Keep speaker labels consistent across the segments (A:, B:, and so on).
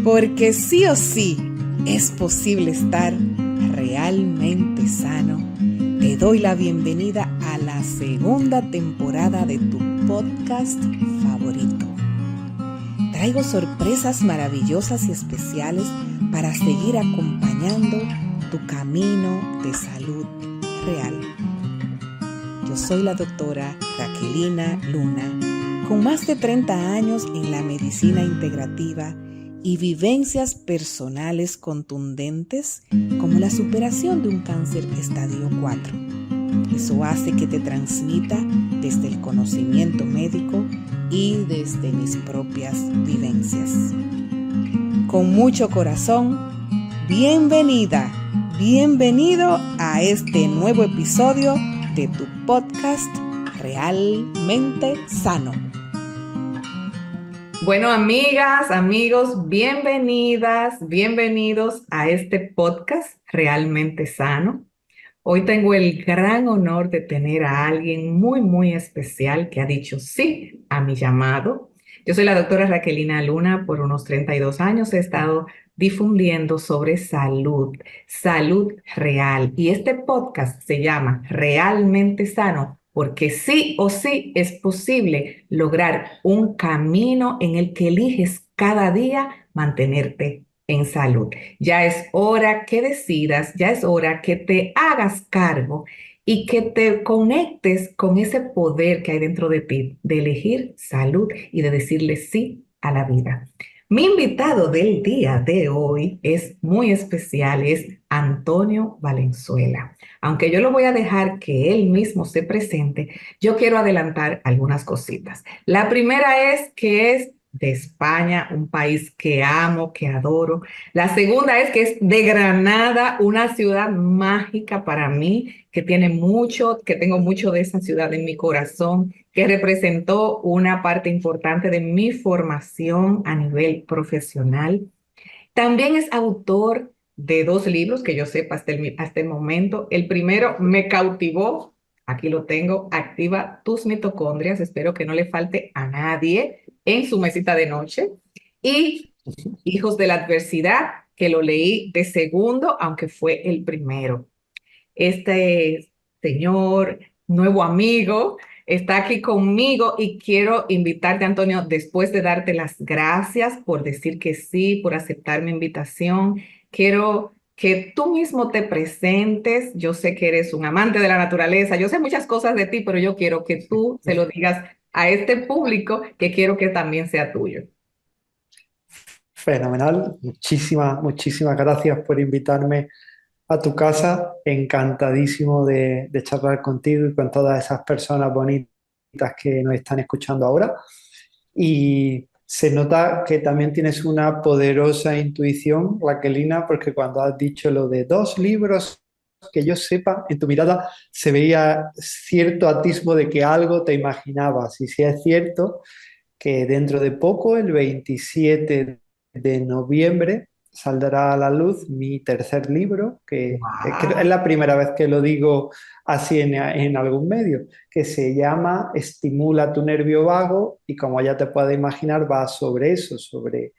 A: Porque sí o sí es posible estar realmente sano. Te doy la bienvenida a la segunda temporada de tu podcast favorito. Traigo sorpresas maravillosas y especiales para seguir acompañando tu camino de salud real. Yo soy la doctora Raquelina Luna, con más de 30 años en la medicina integrativa y vivencias personales contundentes como la superación de un cáncer estadio 4. Eso hace que te transmita desde el conocimiento médico y desde mis propias vivencias. Con mucho corazón, bienvenida, bienvenido a este nuevo episodio de tu podcast Realmente Sano. Bueno, amigas, amigos, bienvenidos a este podcast Realmente Sano. Hoy tengo el gran honor de tener a alguien muy especial que ha dicho sí a mi llamado. Yo soy la doctora Raquelina Luna. Por unos 32 años he estado difundiendo sobre salud real. Y este podcast se llama Realmente Sano, porque sí o sí es posible lograr un camino en el que eliges cada día mantenerte en salud. Ya es hora que decidas, ya es hora que te hagas cargo y que te conectes con ese poder que hay dentro de ti, de elegir salud y de decirle sí a la vida. Mi invitado del día de hoy es muy especial, es Antonio Valenzuela. Aunque yo lo voy a dejar que él mismo se presente, yo quiero adelantar algunas cositas. La primera es que es de España, un país que amo, que adoro. La segunda es que es de Granada, una ciudad mágica para mí, que tiene mucho, que tengo mucho de esa ciudad en mi corazón, que representó una parte importante de mi formación a nivel profesional. También es autor de 2 libros que yo sepa hasta el momento. El primero me cautivó, aquí lo tengo, Activa tus mitocondrias. Espero que no le falte a nadie en su mesita de noche. Y Hijos de la Adversidad, que lo leí de segundo, aunque fue el primero. Este señor, nuevo amigo, está aquí conmigo y quiero invitarte, Antonio, después de darte las gracias por decir que sí, por aceptar mi invitación. Quiero que tú mismo te presentes. Yo sé que eres un amante de la naturaleza, yo sé muchas cosas de ti, pero yo quiero que tú se lo digas a este público que quiero que también sea tuyo.
B: Fenomenal, muchísimas gracias por invitarme a tu casa. Encantadísimo de charlar contigo y con todas esas personas bonitas que nos están escuchando ahora. Y se nota que también tienes una poderosa intuición, Raquelina, porque cuando has dicho lo de 2 libros, que yo sepa, en tu mirada se veía cierto atisbo de que algo te imaginabas. Y si es cierto que dentro de poco, el 27 de noviembre, saldrá a la luz mi tercer libro, que es
A: Wow.
B: la primera vez que lo digo así en algún medio, que se llama Estimula tu nervio vago y, como ya te puedes imaginar, va sobre eso, sobre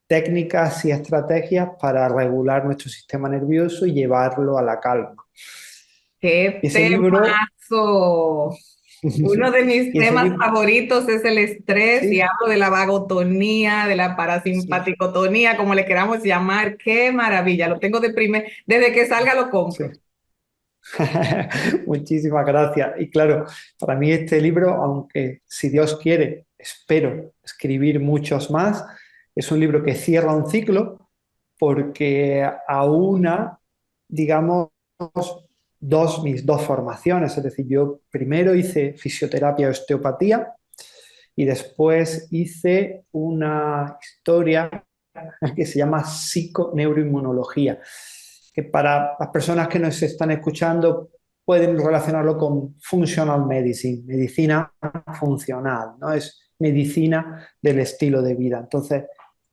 B: técnicas y estrategias para regular nuestro sistema nervioso y llevarlo a la calma.
A: ¡Qué
B: Y ese libro,
A: temazo! Uno de mis
B: y ese
A: temas
B: libro,
A: favoritos es el estrés y
B: sí,
A: hablo de la vagotonía, de la
B: sí,
A: parasimpaticotonía, como le queramos llamar. ¡Qué maravilla! Lo tengo desde que salga lo
B: sí.
A: compro.
B: Muchísimas gracias. Y claro, para mí este libro, aunque si Dios quiere, espero escribir muchos más, es un libro que cierra un ciclo porque aúna, digamos, mis dos formaciones. Es decir, yo primero hice fisioterapia y osteopatía y después hice una historia que se llama psiconeuroinmunología, que para las personas que nos están escuchando pueden relacionarlo con functional medicine, medicina funcional, ¿no? Es medicina del estilo de vida. Entonces,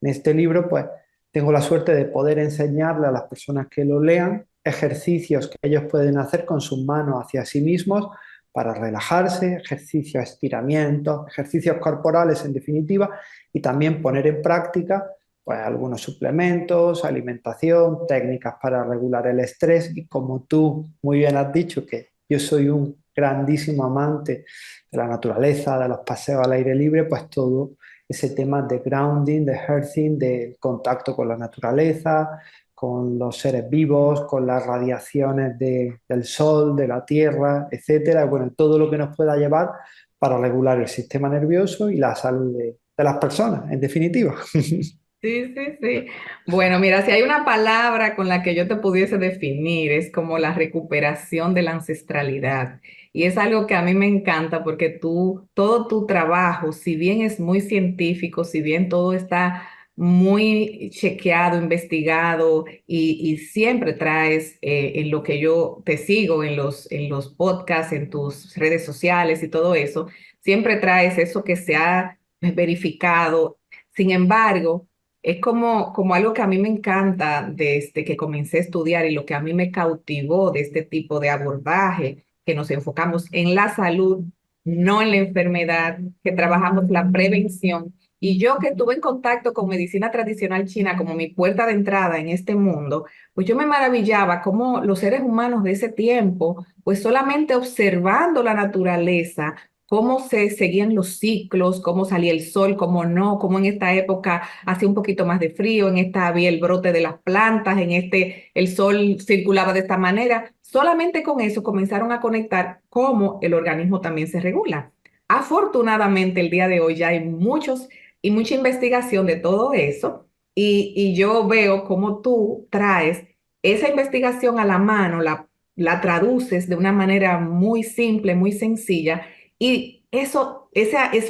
B: en este libro, pues, tengo la suerte de poder enseñarle a las personas que lo lean ejercicios que ellos pueden hacer con sus manos hacia sí mismos para relajarse, ejercicios, estiramientos, ejercicios corporales en definitiva, y también poner en práctica pues algunos suplementos, alimentación, técnicas para regular el estrés y como tú muy bien has dicho que yo soy un grandísimo amante de la naturaleza, de los paseos al aire libre, pues todo ese tema de grounding, de earthing, de contacto con la naturaleza, con los seres vivos, con las radiaciones del sol, de la tierra, etcétera. Bueno, todo lo que nos pueda llevar para regular el sistema nervioso y la salud de las personas, en definitiva.
A: Sí, sí, sí. Bueno, mira, si hay una palabra con la que yo te pudiese definir, es como la recuperación de la ancestralidad. Y es algo que a mí me encanta porque todo tu trabajo, si bien es muy científico, si bien todo está muy chequeado, investigado y siempre traes en lo que yo te sigo, en los podcasts, en tus redes sociales y todo eso, siempre traes eso que se ha verificado. Sin embargo, es como algo que a mí me encanta desde que comencé a estudiar y lo que a mí me cautivó de este tipo de abordaje, que nos enfocamos en la salud, no en la enfermedad, que trabajamos la prevención. Y yo que estuve en contacto con medicina tradicional china como mi puerta de entrada en este mundo, pues yo me maravillaba cómo los seres humanos de ese tiempo, pues solamente observando la naturaleza, cómo se seguían los ciclos, cómo salía el sol, cómo no, cómo en esta época hacía un poquito más de frío, en esta había el brote de las plantas, en este el sol circulaba de esta manera. Solamente con eso comenzaron a conectar cómo el organismo también se regula. Afortunadamente, el día de hoy ya hay muchos y mucha investigación de todo eso y yo veo cómo tú traes esa investigación a la mano, la traduces de una manera muy simple, muy sencilla y eso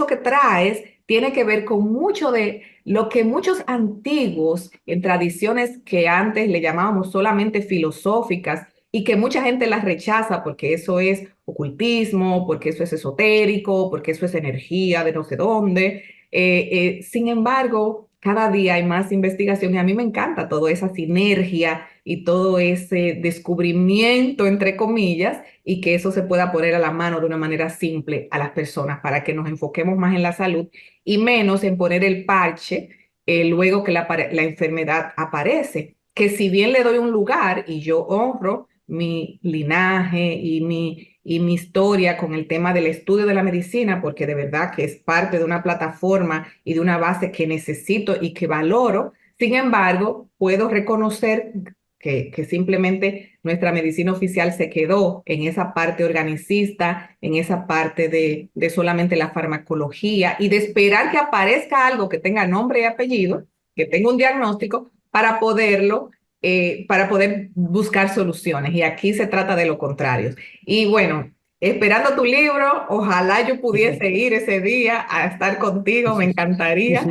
A: que traes tiene que ver con mucho de lo que muchos antiguos en tradiciones que antes le llamábamos solamente filosóficas y que mucha gente las rechaza porque eso es ocultismo, porque eso es esotérico, porque eso es energía de no sé dónde. Sin embargo, cada día hay más investigación y a mí me encanta toda esa sinergia y todo ese descubrimiento, entre comillas, y que eso se pueda poner a la mano de una manera simple a las personas para que nos enfoquemos más en la salud y menos en poner el parche luego que la enfermedad aparece. Que si bien le doy un lugar y yo honro mi linaje y mi historia con el tema del estudio de la medicina, porque de verdad que es parte de una plataforma y de una base que necesito y que valoro, sin embargo, puedo reconocer que simplemente nuestra medicina oficial se quedó en esa parte organicista, en esa parte de solamente la farmacología y de esperar que aparezca algo que tenga nombre y apellido, que tenga un diagnóstico para poder buscar soluciones. Y aquí se trata de lo contrario. Y bueno, esperando tu libro, ojalá yo pudiese ir ese día a estar contigo, me encantaría.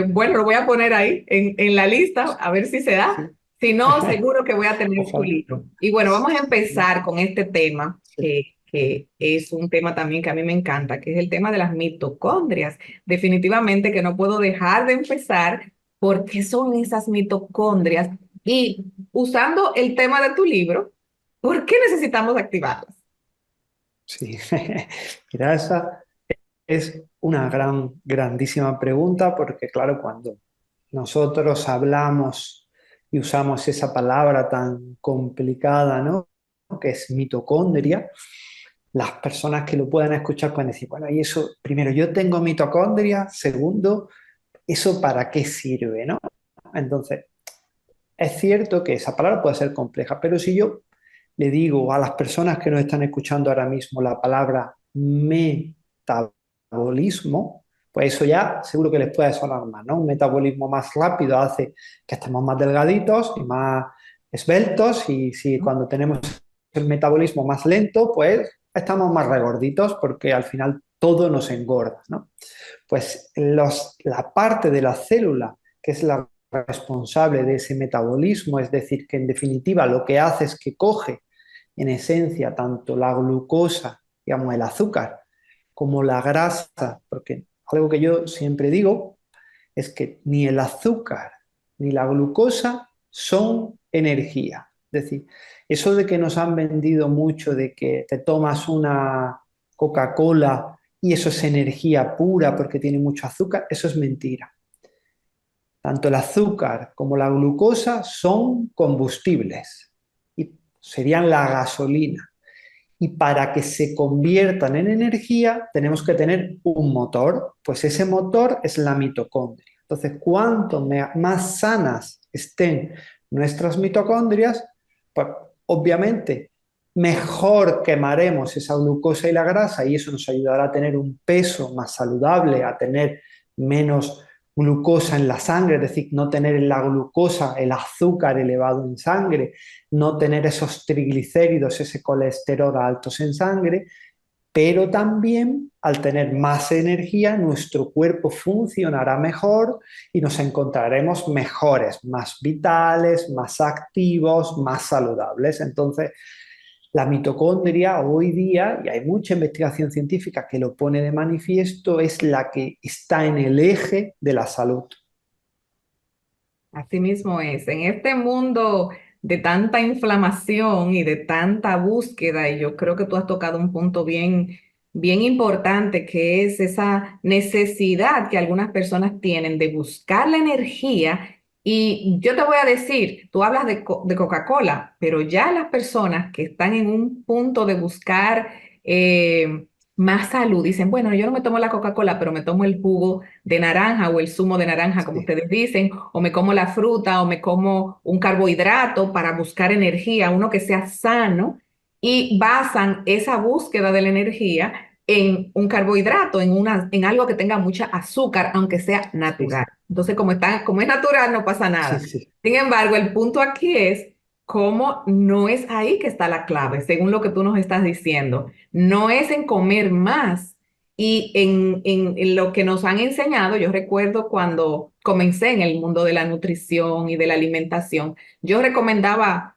A: Bueno, lo voy a poner ahí en la lista, a ver si se da.
B: Sí,
A: Si no, seguro que voy a tener tu
B: ojalá.
A: libro. Y bueno, vamos a
B: Sí,
A: empezar con este tema
B: sí.
A: que es un tema también que a mí me encanta, que es el tema de las mitocondrias. Definitivamente que no puedo dejar de empezar por qué son esas mitocondrias y usando el tema de tu libro, ¿por qué necesitamos activarlas?
B: Sí. Mira, esa es una grandísima pregunta porque, claro, cuando nosotros hablamos y usamos esa palabra tan complicada, ¿no? Que es mitocondria, las personas que lo puedan escuchar pueden decir, bueno, y eso, primero, yo tengo mitocondria, segundo, ¿eso para qué sirve, no? Entonces, es cierto que esa palabra puede ser compleja, pero si yo le digo a las personas que nos están escuchando ahora mismo la palabra metabolismo, pues eso ya seguro que les puede sonar más, ¿no? Un metabolismo más rápido hace que estemos más delgaditos y más esbeltos y si cuando tenemos el metabolismo más lento, pues estamos más regorditos porque al final todo nos engorda, ¿no? Pues la parte de la célula que es la responsable de ese metabolismo, es decir, que en definitiva lo que hace es que coge en esencia tanto la glucosa, digamos el azúcar, como la grasa, porque algo que yo siempre digo es que ni el azúcar ni la glucosa son energía. Es decir, eso de que nos han vendido mucho de que te tomas una Coca-Cola y eso es energía pura porque tiene mucho azúcar, eso es mentira. tanto el azúcar como la glucosa son combustibles y serían la gasolina. Y para que se conviertan en energía tenemos que tener un motor, pues ese motor es la mitocondria. Entonces, cuanto más sanas estén nuestras mitocondrias, pues obviamente mejor quemaremos esa glucosa y la grasa y eso nos ayudará a tener un peso más saludable, a tener menos glucosa en la sangre, es decir, no tener la glucosa, el azúcar elevado en sangre, no tener esos triglicéridos, ese colesterol altos en sangre, pero también al tener más energía, nuestro cuerpo funcionará mejor y nos encontraremos mejores, más vitales, más activos, más saludables. Entonces, la mitocondria hoy día, y hay mucha investigación científica que lo pone de manifiesto, es la que está en el eje de la salud.
A: Así mismo es. En este mundo de tanta inflamación y de tanta búsqueda, y yo creo que tú has tocado un punto bien importante, que es esa necesidad que algunas personas tienen de buscar la energía. Y yo te voy a decir, tú hablas de Coca-Cola, pero ya las personas que están en un punto de buscar más salud, dicen, bueno, yo no me tomo la Coca-Cola, pero me tomo el jugo de naranja o el zumo de naranja, como
B: Sí,
A: ustedes dicen, o me como la fruta o me como un carbohidrato para buscar energía, uno que sea sano, y basan esa búsqueda de la energía en un carbohidrato, en algo que tenga mucha azúcar, aunque sea
B: sí,
A: natural.
B: sí,
A: Entonces, como es natural, no pasa
B: sí,
A: nada.
B: sí.
A: Sin embargo, el punto aquí es cómo no es ahí que está la clave, según lo que tú nos estás diciendo. No es en comer más y en lo que nos han enseñado. Yo recuerdo cuando comencé en el mundo de la nutrición y de la alimentación, yo recomendaba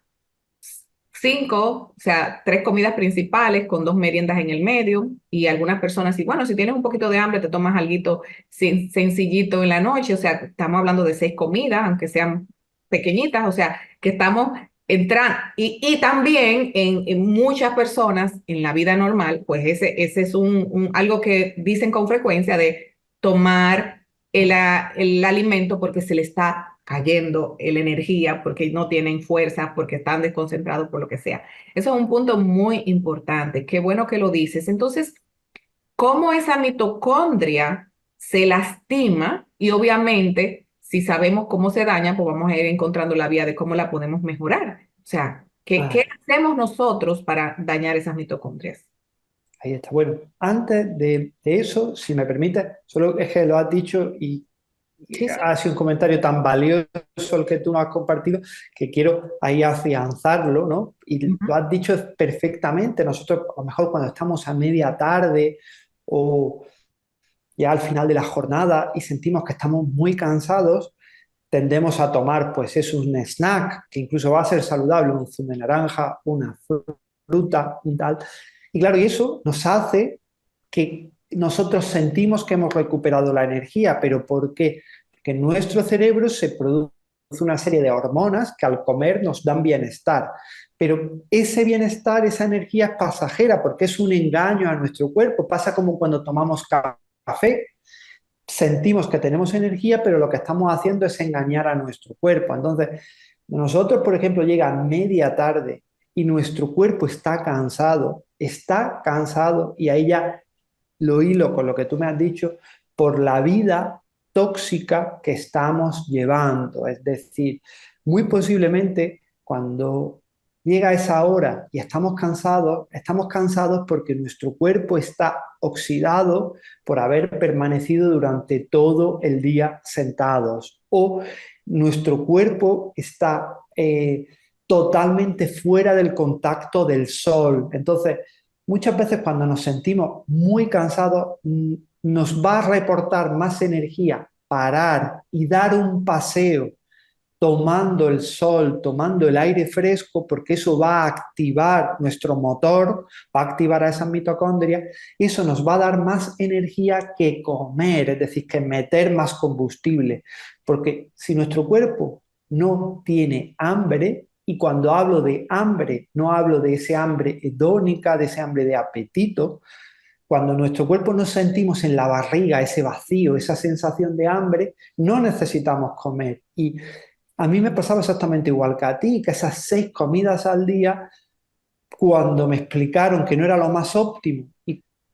A: cinco, o sea, tres comidas principales con dos meriendas en el medio y algunas personas, y bueno, si tienes un poquito de hambre, te tomas algo sencillito en la noche, o sea, estamos hablando de seis comidas, aunque sean pequeñitas, o sea, que estamos entrando, y también en muchas personas en la vida normal, pues ese es algo que dicen con frecuencia de tomar el alimento porque se le está cayendo la energía, porque no tienen fuerza, porque están desconcentrados, por lo que sea. Eso es un punto muy importante. Qué bueno que lo dices. Entonces, ¿cómo esa mitocondria se lastima? Y obviamente, si sabemos cómo se daña, pues vamos a ir encontrando la vía de cómo la podemos mejorar. O sea, ¿qué
B: Ah,
A: hacemos nosotros para dañar esas mitocondrias?
B: ahí está. Bueno, antes de eso, si me permite, solo es que lo has dicho y
A: Sí, sí.
B: ha sido un comentario tan valioso el que tú nos has compartido que quiero ahí afianzarlo, ¿no? Y
A: Ujú.
B: lo has dicho perfectamente. Nosotros, a lo mejor cuando estamos a media tarde o ya al final de la jornada y sentimos que estamos muy cansados, tendemos a tomar, pues, es un snack que incluso va a ser saludable, un zumo de naranja, una fruta, un tal. Y claro, y eso nos hace que nosotros sentimos que hemos recuperado la energía, pero ¿por qué? Porque en nuestro cerebro se produce una serie de hormonas que al comer nos dan bienestar. Pero ese bienestar, esa energía es pasajera porque es un engaño a nuestro cuerpo. Pasa como cuando tomamos café, sentimos que tenemos energía, pero lo que estamos haciendo es engañar a nuestro cuerpo. Entonces, nosotros, por ejemplo, llega media tarde y nuestro cuerpo está cansado y ahí ya lo hilo con lo que tú me has dicho, por la vida tóxica que estamos llevando. Es decir, muy posiblemente cuando llega esa hora y estamos cansados porque nuestro cuerpo está oxidado por haber permanecido durante todo el día sentados o nuestro cuerpo está totalmente fuera del contacto del sol. Entonces, muchas veces cuando nos sentimos muy cansados, nos va a reportar más energía parar y dar un paseo tomando el sol, tomando el aire fresco, porque eso va a activar nuestro motor, va a activar a esas mitocondrias, y eso nos va a dar más energía que comer, es decir, que meter más combustible. Porque si nuestro cuerpo no tiene hambre, y cuando hablo de hambre, no hablo de ese hambre hedónica, de ese hambre de apetito, cuando nuestro cuerpo no sentimos en la barriga ese vacío, esa sensación de hambre, no necesitamos comer. Y a mí me pasaba exactamente igual que a ti, que esas 6 comidas al día, cuando me explicaron que no era lo más óptimo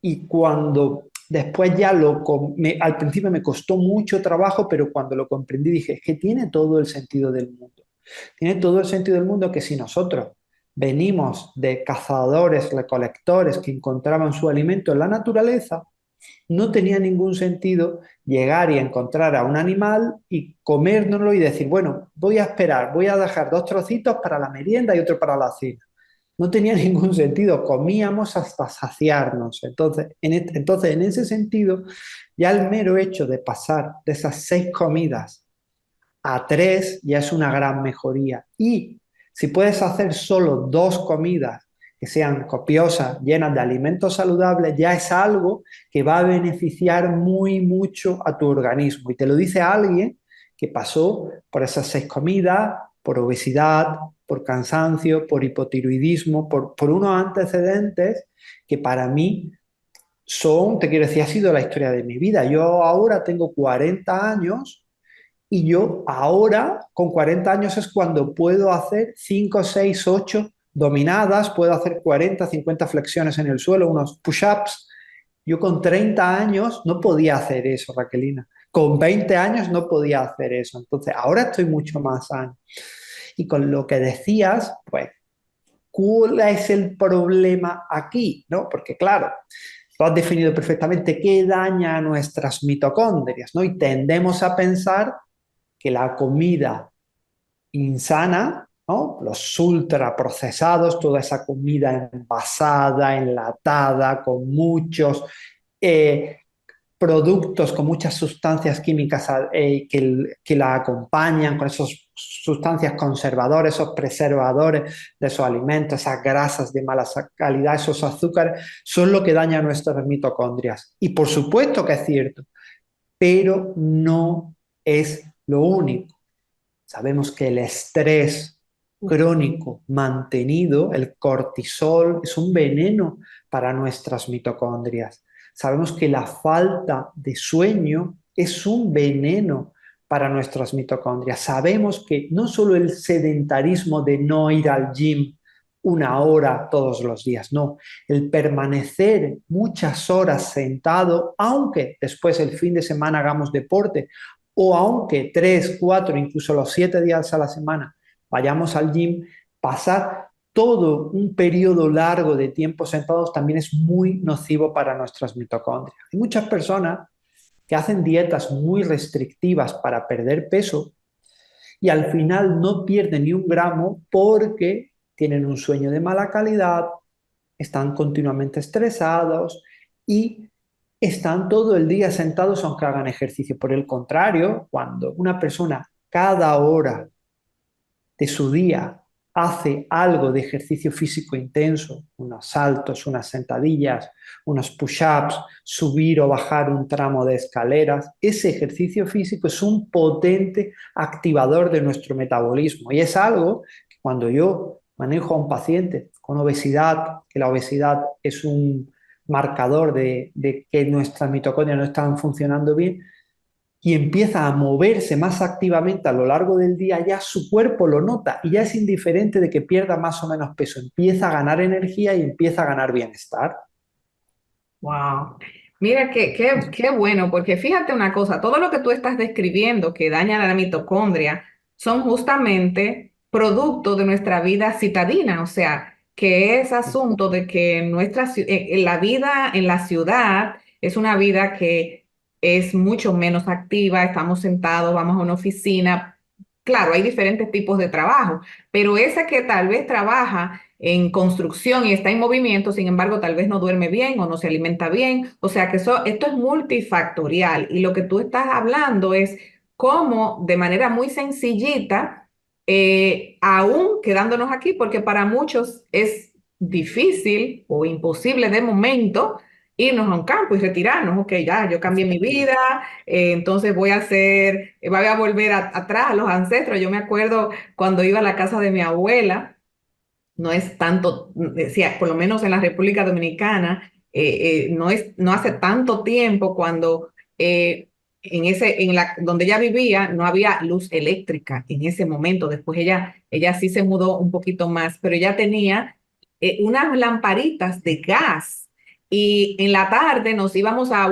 B: y cuando después ya al principio me costó mucho trabajo, pero cuando lo comprendí dije, es que tiene todo el sentido del mundo. Tiene todo el sentido del mundo que si nosotros venimos de cazadores, recolectores que encontraban su alimento en la naturaleza, no tenía ningún sentido llegar y encontrar a un animal y comérnoslo y decir, bueno, voy a esperar, voy a dejar 2 trocitos para la merienda y otro para la cena. No tenía ningún sentido, comíamos hasta saciarnos. Entonces, en ese sentido, ya el mero hecho de pasar de esas 6 comidas a 3 ya es una gran mejoría. Y si puedes hacer solo 2 comidas que sean copiosas, llenas de alimentos saludables, ya es algo que va a beneficiar muy mucho a tu organismo. Y te lo dice alguien que pasó por esas 6 comidas, por obesidad, por cansancio, por hipotiroidismo, por unos antecedentes que para mí te quiero decir, ha sido la historia de mi vida. Yo ahora tengo 40 años y yo ahora, con 40 años, es cuando puedo hacer 5, 6, 8 dominadas, puedo hacer 40, 50 flexiones en el suelo, unos push-ups. Yo con 30 años no podía hacer eso, Raquelina. Con 20 años no podía hacer eso. Entonces, ahora estoy mucho más sano. Y con lo que decías, pues, ¿cuál es el problema aquí? ¿No? Porque, claro, lo has definido perfectamente, ¿qué daña a nuestras mitocondrias? ¿No? Y tendemos a pensar que la comida insana, ¿no? Los ultraprocesados, toda esa comida envasada, enlatada, con muchos eh, productos, con muchas sustancias químicas que la acompañan, con esas sustancias conservadoras, esos preservadores de esos alimentos, esas grasas de mala calidad, esos azúcares, son lo que daña a nuestras mitocondrias. Y por supuesto que es cierto, pero no es lo único. Sabemos que el estrés crónico mantenido, el cortisol, es un veneno para nuestras mitocondrias. Sabemos que la falta de sueño es un veneno para nuestras mitocondrias. Sabemos que no solo el sedentarismo de no ir al gym 1 hora todos los días, no, el permanecer muchas horas sentado, aunque después el fin de semana hagamos deporte, o aunque 3, 4, incluso los 7 días a la semana vayamos al gym, pasar todo un periodo largo de tiempo sentados también es muy nocivo para nuestras mitocondrias. Hay muchas personas que hacen dietas muy restrictivas para perder peso y al final no pierden ni un gramo porque tienen un sueño de mala calidad, están continuamente estresados y están todo el día sentados aunque hagan ejercicio. Por el contrario, cuando una persona cada hora de su día hace algo de ejercicio físico intenso, unos saltos, unas sentadillas, unos push-ups, subir o bajar un tramo de escaleras, ese ejercicio físico es un potente activador de nuestro metabolismo y es algo que cuando yo manejo a un paciente con obesidad, que la obesidad es un marcador de que nuestras mitocondrias no están funcionando bien, y empieza a moverse más activamente a lo largo del día, ya su cuerpo lo nota y ya es indiferente de que pierda más o menos peso, empieza a ganar energía y empieza a ganar bienestar.
A: Wow. Mira, qué bueno, porque fíjate una cosa, todo lo que tú estás describiendo que daña a la mitocondria son justamente producto de nuestra vida citadina, o sea, que es asunto de que la vida en la ciudad es una vida que es mucho menos activa, estamos sentados, vamos a una oficina. Claro, hay diferentes tipos de trabajo, pero ese que tal vez trabaja en construcción y está en movimiento, sin embargo, tal vez no duerme bien o no se alimenta bien. O sea que esto es multifactorial y lo que tú estás hablando es cómo de manera muy sencillita, aún quedándonos aquí, porque para muchos es difícil o imposible de momento irnos a un campo y retirarnos. Ok, ya, yo cambié mi vida, entonces voy a volver atrás a los ancestros. Yo me acuerdo cuando iba a la casa de mi abuela, no es tanto, decía, por lo menos en la República Dominicana, no hace tanto tiempo cuando donde ella vivía no había luz eléctrica en ese momento. Después ella sí se mudó un poquito más, pero ella tenía unas lamparitas de gas. Y en la tarde nos íbamos a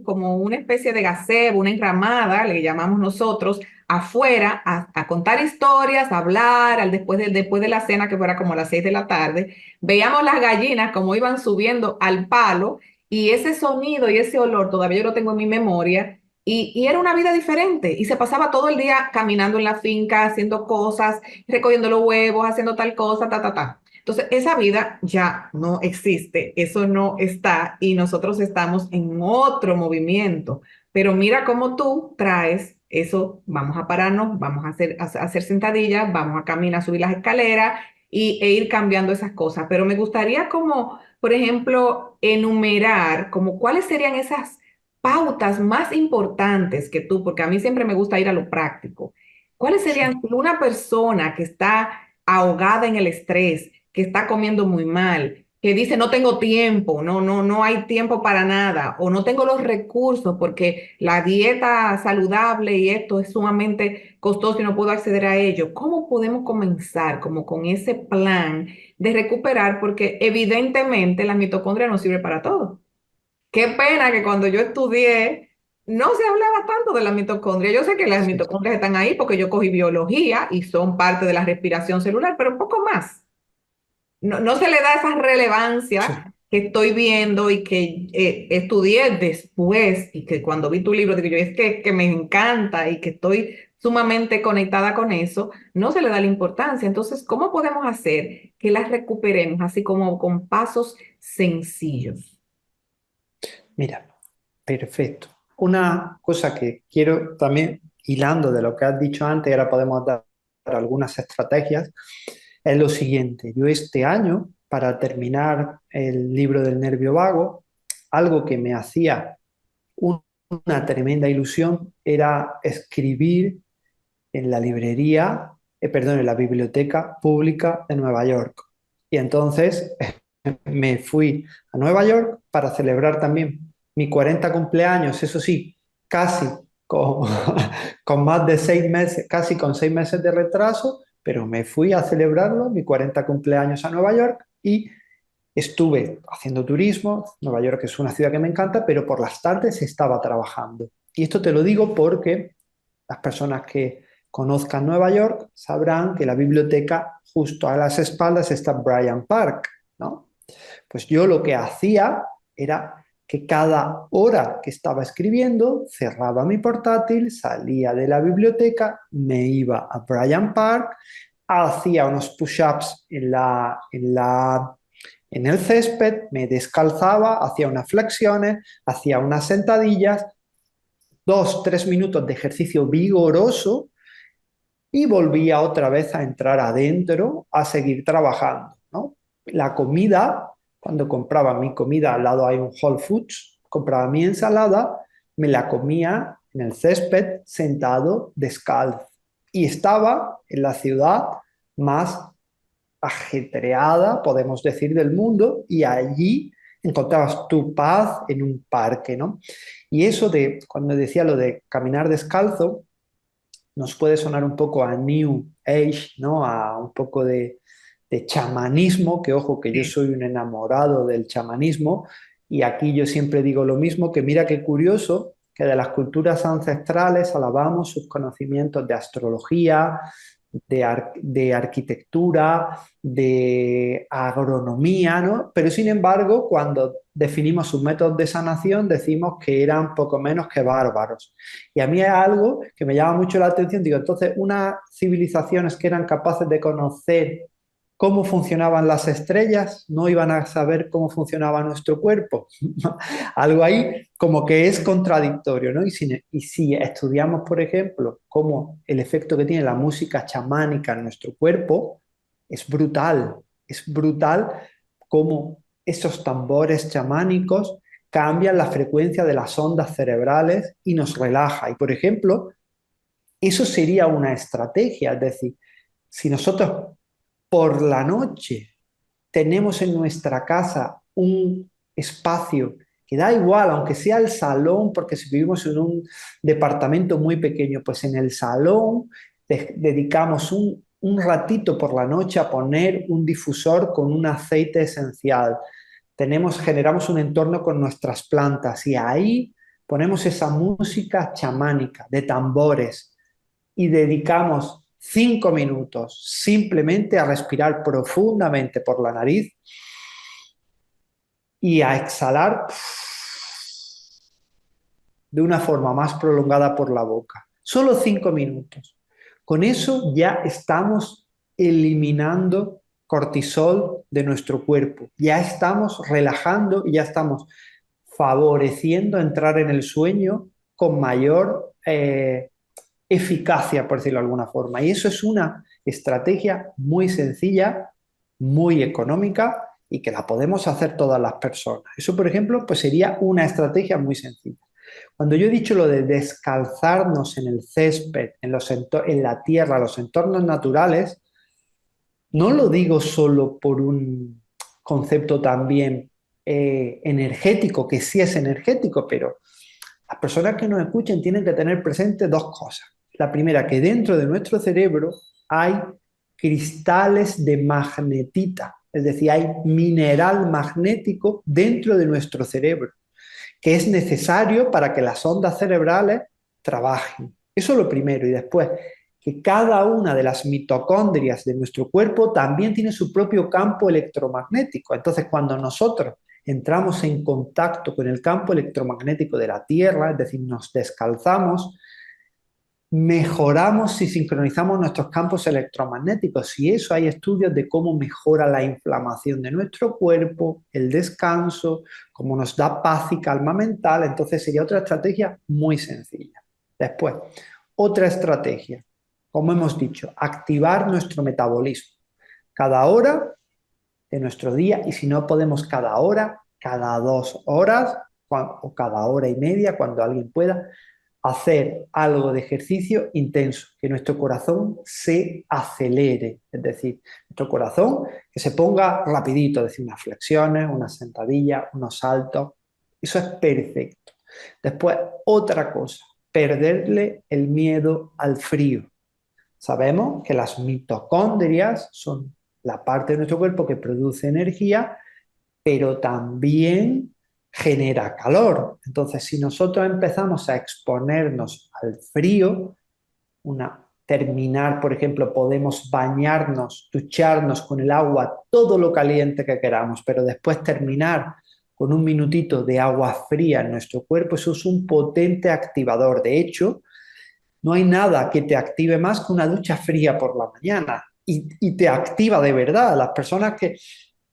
A: como una especie de gazebo, una enramada, le llamamos nosotros, afuera a contar historias, a hablar, después de la cena, que fuera como a las 6 de la tarde. Veíamos las gallinas como iban subiendo al palo y ese sonido y ese olor todavía yo lo tengo en mi memoria. Y era una vida diferente y se pasaba todo el día caminando en la finca, haciendo cosas, recogiendo los huevos, haciendo tal cosa, ta, ta, ta. Entonces, esa vida ya no existe, eso no está y nosotros estamos en otro movimiento. Pero mira cómo tú traes eso, vamos a pararnos, vamos a hacer sentadillas, vamos a caminar, subir las escaleras e ir cambiando esas cosas. Pero me gustaría como, por ejemplo, enumerar como cuáles serían esas pautas más importantes que tú, porque a mí siempre me gusta ir a lo práctico. ¿Cuáles
B: Sí.
A: serían una persona que está ahogada en el estrés, que está comiendo muy mal, que dice no tengo tiempo, no hay tiempo para nada, o no tengo los recursos porque la dieta saludable y esto es sumamente costoso y no puedo acceder a ello? ¿Cómo podemos comenzar como con ese plan de recuperar? Porque evidentemente la mitocondria no sirve para todo. Qué pena que cuando yo estudié no se hablaba tanto de la mitocondria. Yo sé que las
B: Sí,
A: mitocondrias están ahí porque yo cogí biología y son parte de la respiración celular, pero poco más. No se le da esa
B: sí.
A: relevancia que estoy viendo y que estudié después y que cuando vi tu libro, digo yo, es que me encanta y que estoy sumamente conectada con eso, no se le da la importancia. Entonces, ¿cómo podemos hacer que las recuperemos así como con pasos sencillos?
B: Mira, perfecto. Una cosa que quiero también, hilando de lo que has dicho antes, ahora podemos dar algunas estrategias, es lo siguiente. Yo este año, para terminar el libro del nervio vago, algo que me hacía una tremenda ilusión era escribir en la librería, perdón, en la biblioteca pública de Nueva York. Y entonces me fui a Nueva York para celebrar también mi 40 cumpleaños, eso sí, casi con, con más de 6 meses, casi con 6 meses de retraso, pero me fui a celebrarlo, mi 40 cumpleaños a Nueva York y estuve haciendo turismo. Nueva York es una ciudad que me encanta, pero por las tardes estaba trabajando. Y esto te lo digo porque las personas que conozcan Nueva York sabrán que la biblioteca justo a las espaldas está Bryant Park, ¿no? Pues yo lo que hacía era que cada hora que estaba escribiendo, cerraba mi portátil, salía de la biblioteca, me iba a Bryant Park, hacía unos push-ups en el césped, me descalzaba, hacía unas flexiones, hacía unas sentadillas, 2, 3 minutos de ejercicio vigoroso y volvía otra vez a entrar adentro a seguir trabajando, ¿no? La comida, cuando compraba mi comida, al lado hay un Whole Foods, compraba mi ensalada, me la comía en el césped sentado descalzo y estaba en la ciudad más ajetreada, podemos decir, del mundo y allí encontrabas tu paz en un parque, ¿no? Y eso de, cuando decía lo de caminar descalzo, nos puede sonar un poco a New Age, ¿no? A un poco de chamanismo, que ojo, que yo
A: Sí.
B: soy un enamorado del chamanismo, y aquí yo siempre digo lo mismo, que mira qué curioso que de las culturas ancestrales alabamos sus conocimientos de astrología, de arquitectura, de agronomía, ¿no? Pero sin embargo, cuando definimos sus métodos de sanación, decimos que eran poco menos que bárbaros. Y a mí es algo que me llama mucho la atención. Digo, entonces, unas civilizaciones que eran capaces de conocer cómo funcionaban las estrellas, no iban a saber cómo funcionaba nuestro cuerpo. Algo ahí como que es contradictorio, ¿no? Y si estudiamos, por ejemplo, cómo el efecto que tiene la música chamánica en nuestro cuerpo, es brutal cómo esos tambores chamánicos cambian la frecuencia de las ondas cerebrales y nos relaja. Y, por ejemplo, eso sería una estrategia, es decir, si nosotros por la noche tenemos en nuestra casa un espacio, que da igual, aunque sea el salón, porque si vivimos en un departamento muy pequeño, pues en el salón dedicamos un ratito por la noche a poner un difusor con un aceite esencial. Generamos un entorno con nuestras plantas y ahí ponemos esa música chamánica de tambores y dedicamos 5 minutos simplemente a respirar profundamente por la nariz y a exhalar de una forma más prolongada por la boca. Solo 5 minutos. Con eso ya estamos eliminando cortisol de nuestro cuerpo, ya estamos relajando y ya estamos favoreciendo entrar en el sueño con mayor eficacia, por decirlo de alguna forma. Y eso es una estrategia muy sencilla, muy económica y que la podemos hacer todas las personas. Eso, por ejemplo, pues sería una estrategia muy sencilla. Cuando yo he dicho lo de descalzarnos en el césped, en la tierra, los entornos naturales, no lo digo solo por un concepto también energético, que sí es energético, pero las personas que nos escuchen tienen que tener presente dos cosas. La primera, que dentro de nuestro cerebro hay cristales de magnetita, es decir, hay mineral magnético dentro de nuestro cerebro, que es necesario para que las ondas cerebrales trabajen. Eso es lo primero. Y después, que cada una de las mitocondrias de nuestro cuerpo también tiene su propio campo electromagnético. Entonces, cuando nosotros entramos en contacto con el campo electromagnético de la Tierra, es decir, nos descalzamos, mejoramos y sincronizamos nuestros campos electromagnéticos. Y eso hay estudios de cómo mejora la inflamación de nuestro cuerpo, el descanso, cómo nos da paz y calma mental. Entonces sería otra estrategia muy sencilla. Después, otra estrategia, como hemos dicho, activar nuestro metabolismo. Cada hora de nuestro día, y si no podemos cada hora, cada 2 horas o cada hora y media, cuando alguien pueda, hacer algo de ejercicio intenso, que nuestro corazón se acelere, es decir, nuestro corazón que se ponga rapidito, es decir, unas flexiones, unas sentadillas, unos saltos, eso es perfecto. Después, otra cosa, perderle el miedo al frío. Sabemos que las mitocondrias son la parte de nuestro cuerpo que produce energía, pero también genera calor. Entonces, si nosotros empezamos a exponernos al frío, terminar, por ejemplo, podemos bañarnos, ducharnos con el agua todo lo caliente que queramos, pero después terminar con un minutito de agua fría en nuestro cuerpo, eso es un potente activador. De hecho, no hay nada que te active más que una ducha fría por la mañana y te activa de verdad. Las personas que...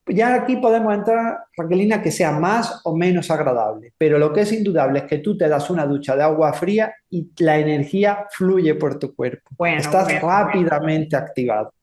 B: Ya aquí podemos entrar, Raquelina, que sea más o menos agradable, pero lo que es indudable es que tú te das una ducha de agua fría y la energía fluye por tu cuerpo.
A: Bueno,
B: Estás
A: bueno, bueno.
B: rápidamente activado.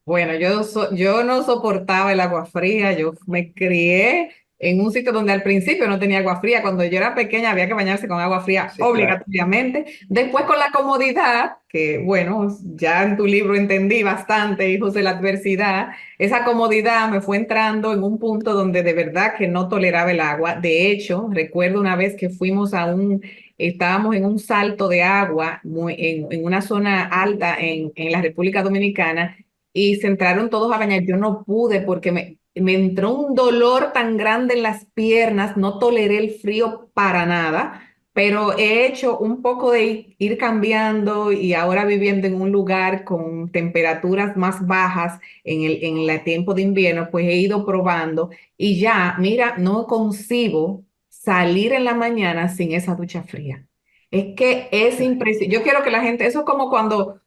A: Bueno, yo no soportaba el agua fría, yo me crié en un sitio donde al principio no tenía agua fría, cuando yo era pequeña había que bañarse con agua fría
B: Sí, claro.
A: obligatoriamente, después con la comodidad, que bueno, ya en tu libro entendí bastante, Hijos de la Adversidad, esa comodidad me fue entrando en un punto donde de verdad que no toleraba el agua. De hecho, recuerdo una vez que estábamos en un salto de agua en una zona alta en la República Dominicana y se entraron todos a bañar. Yo no pude porque me entró un dolor tan grande en las piernas, no toleré el frío para nada, pero he hecho un poco de ir cambiando y ahora viviendo en un lugar con temperaturas más bajas en el tiempo de invierno, pues he ido probando y ya, mira, no concibo salir en la mañana sin esa ducha fría. Es que es impresionante. Yo quiero que la gente, eso es como cuando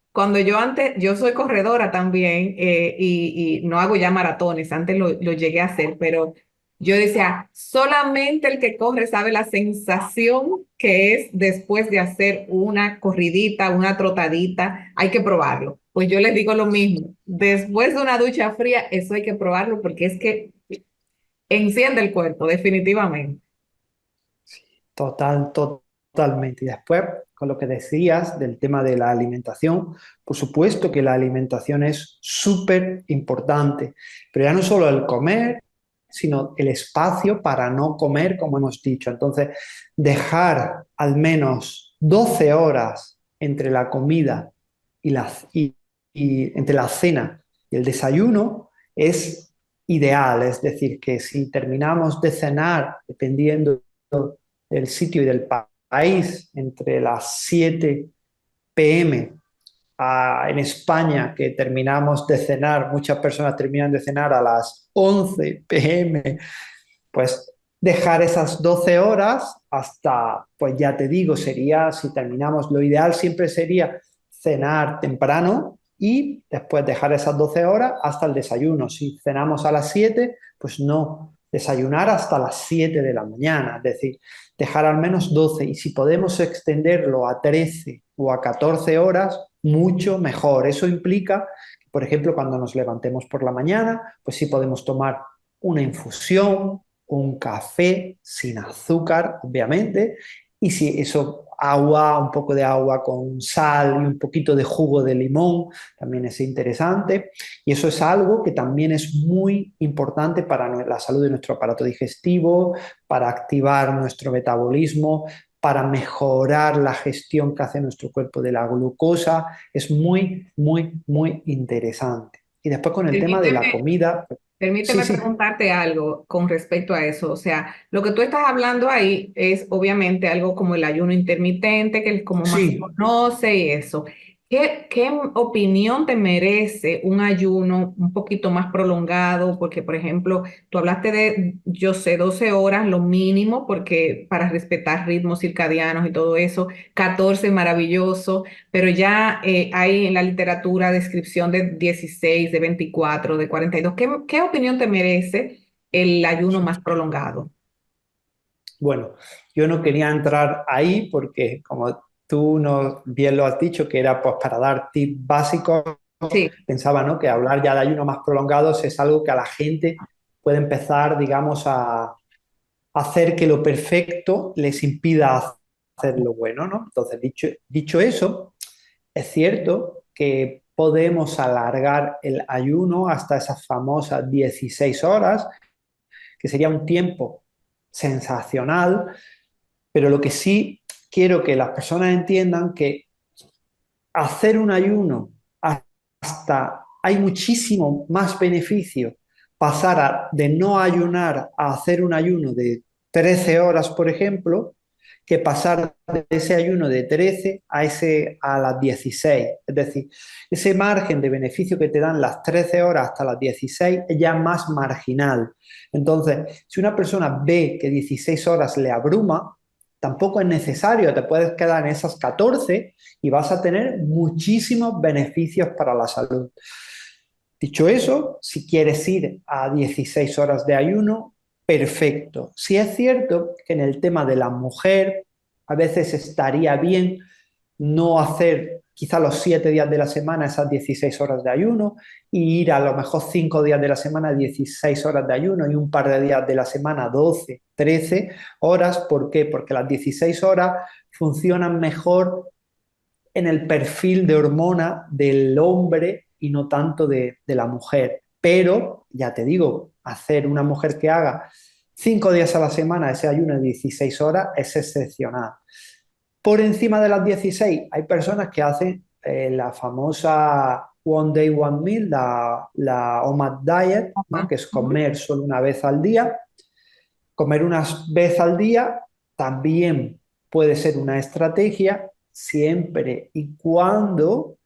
A: yo soy corredora también y no hago ya maratones, antes lo llegué a hacer, pero yo decía, solamente el que corre sabe la sensación que es después de hacer una corridita, una trotadita, hay que probarlo. Pues yo les digo lo mismo, después de una ducha fría, eso hay que probarlo porque es que enciende el cuerpo, definitivamente.
B: Totalmente. Y después, con lo que decías del tema de la alimentación, por supuesto que la alimentación es súper importante, pero ya no solo el comer, sino el espacio para no comer, como hemos dicho. Entonces, dejar al menos 12 horas entre la comida y, y entre la cena y el desayuno es ideal. Es decir, que si terminamos de cenar, dependiendo del sitio y del país, entre las 7 p.m. En España, que terminamos de cenar, muchas personas terminan de cenar a las 11 p.m., pues dejar esas 12 horas hasta, pues ya te digo, sería, si terminamos, lo ideal siempre sería cenar temprano y después dejar esas 12 horas hasta el desayuno. Si cenamos a las 7, pues no, desayunar hasta las 7 de la mañana, es decir, dejar al menos 12 y si podemos extenderlo a 13 o a 14 horas, mucho mejor. Eso implica, por ejemplo, cuando nos levantemos por la mañana, pues sí podemos tomar una infusión, un café sin azúcar, obviamente, y si eso, agua, un poco de agua con sal y un poquito de jugo de limón, también es interesante. Y eso es algo que también es muy importante para la salud de nuestro aparato digestivo, para activar nuestro metabolismo, para mejorar la gestión que hace nuestro cuerpo de la glucosa. Es muy, muy, muy interesante. Y después con el tema de la
A: Permíteme,
B: comida, sí,
A: Permíteme
B: sí,
A: preguntarte algo con respecto a eso. O sea, lo que tú estás hablando ahí es obviamente algo como el ayuno intermitente, que es como más se
B: sí,
A: conoce y eso. ¿Qué opinión te merece un ayuno un poquito más prolongado? Porque, por ejemplo, tú hablaste de, yo sé, 12 horas, lo mínimo, porque para respetar ritmos circadianos y todo eso, 14 maravilloso, pero ya hay en la literatura descripción de 16, de 24, de 42. ¿Qué opinión te merece el ayuno más prolongado?
B: bueno, yo no quería entrar ahí porque como tú no, bien lo has dicho, que era pues para dar tips básicos,
A: Sí,
B: pensaba, ¿no?, que hablar ya de ayunos más prolongados es algo que a la gente puede empezar, digamos, a hacer que lo perfecto les impida hacer lo bueno, ¿no? Entonces, dicho eso, es cierto que podemos alargar el ayuno hasta esas famosas 16 horas, que sería un tiempo sensacional, pero lo que sí quiero que las personas entiendan que hacer un ayuno hasta hay muchísimo más beneficio pasar de no ayunar a hacer un ayuno de 13 horas, por ejemplo, que pasar de ese ayuno de 13 a las 16. Es decir, ese margen de beneficio que te dan las 13 horas hasta las 16 es ya más marginal. Entonces, si una persona ve que 16 horas le abruma, tampoco es necesario, te puedes quedar en esas 14 y vas a tener muchísimos beneficios para la salud. Dicho eso, si quieres ir a 16 horas de ayuno, perfecto. Si es cierto que en el tema de la mujer, a veces estaría bien no hacer quizá los 7 días de la semana esas 16 horas de ayuno y ir a lo mejor 5 días de la semana 16 horas de ayuno y un par de días de la semana 12, 13 horas. ¿Por qué? Porque las 16 horas funcionan mejor en el perfil de hormona del hombre y no tanto de la mujer. Pero, ya te digo, hacer una mujer que haga 5 días a la semana ese ayuno de 16 horas es excepcional. Por encima de las 16 hay personas que hacen la famosa One Day, One Meal, la OMAD Diet, ¿no?,
A: ajá.
B: que es
A: Ujú.
B: comer solo una vez al día. Comer una vez al día también puede ser una estrategia siempre y cuando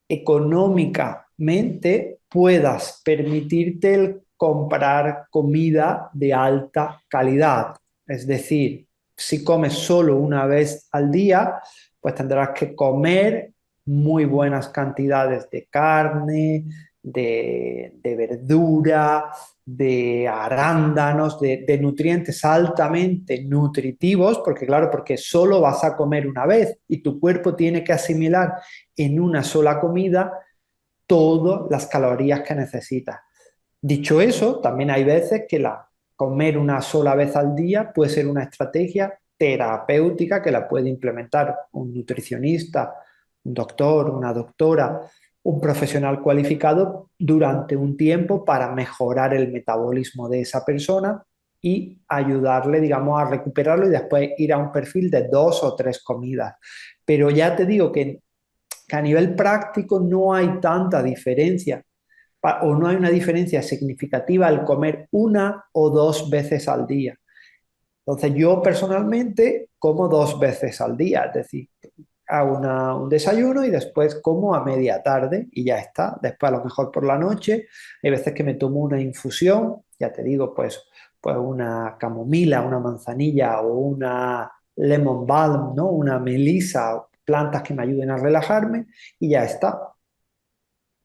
B: económicamente puedas permitirte el comprar comida de alta calidad. Es decir, si comes solo una vez al día, pues tendrás que comer muy buenas cantidades de carne, de verdura, de arándanos, de nutrientes altamente nutritivos, porque claro, porque solo vas a comer una vez y tu cuerpo tiene que asimilar en una sola comida todas las calorías que necesitas. Dicho eso, también hay veces que comer una sola vez al día puede ser una estrategia terapéutica que la puede implementar un nutricionista, un doctor, una doctora, un profesional cualificado durante un tiempo para mejorar el metabolismo de esa persona y ayudarle, digamos, a recuperarlo y después ir a un perfil de 2 o 3 comidas. Pero ya te digo que a nivel práctico no hay tanta diferencia o no hay una diferencia significativa al comer 1 o 2 veces al día. Entonces yo personalmente como 2 veces al día, es decir, hago un desayuno y después como a media tarde y ya está. Después a lo mejor por la noche hay veces que me tomo una infusión, ya te digo, pues una camomila, una manzanilla o una lemon balm, ¿no? Una melisa, plantas que me ayuden a relajarme y ya está.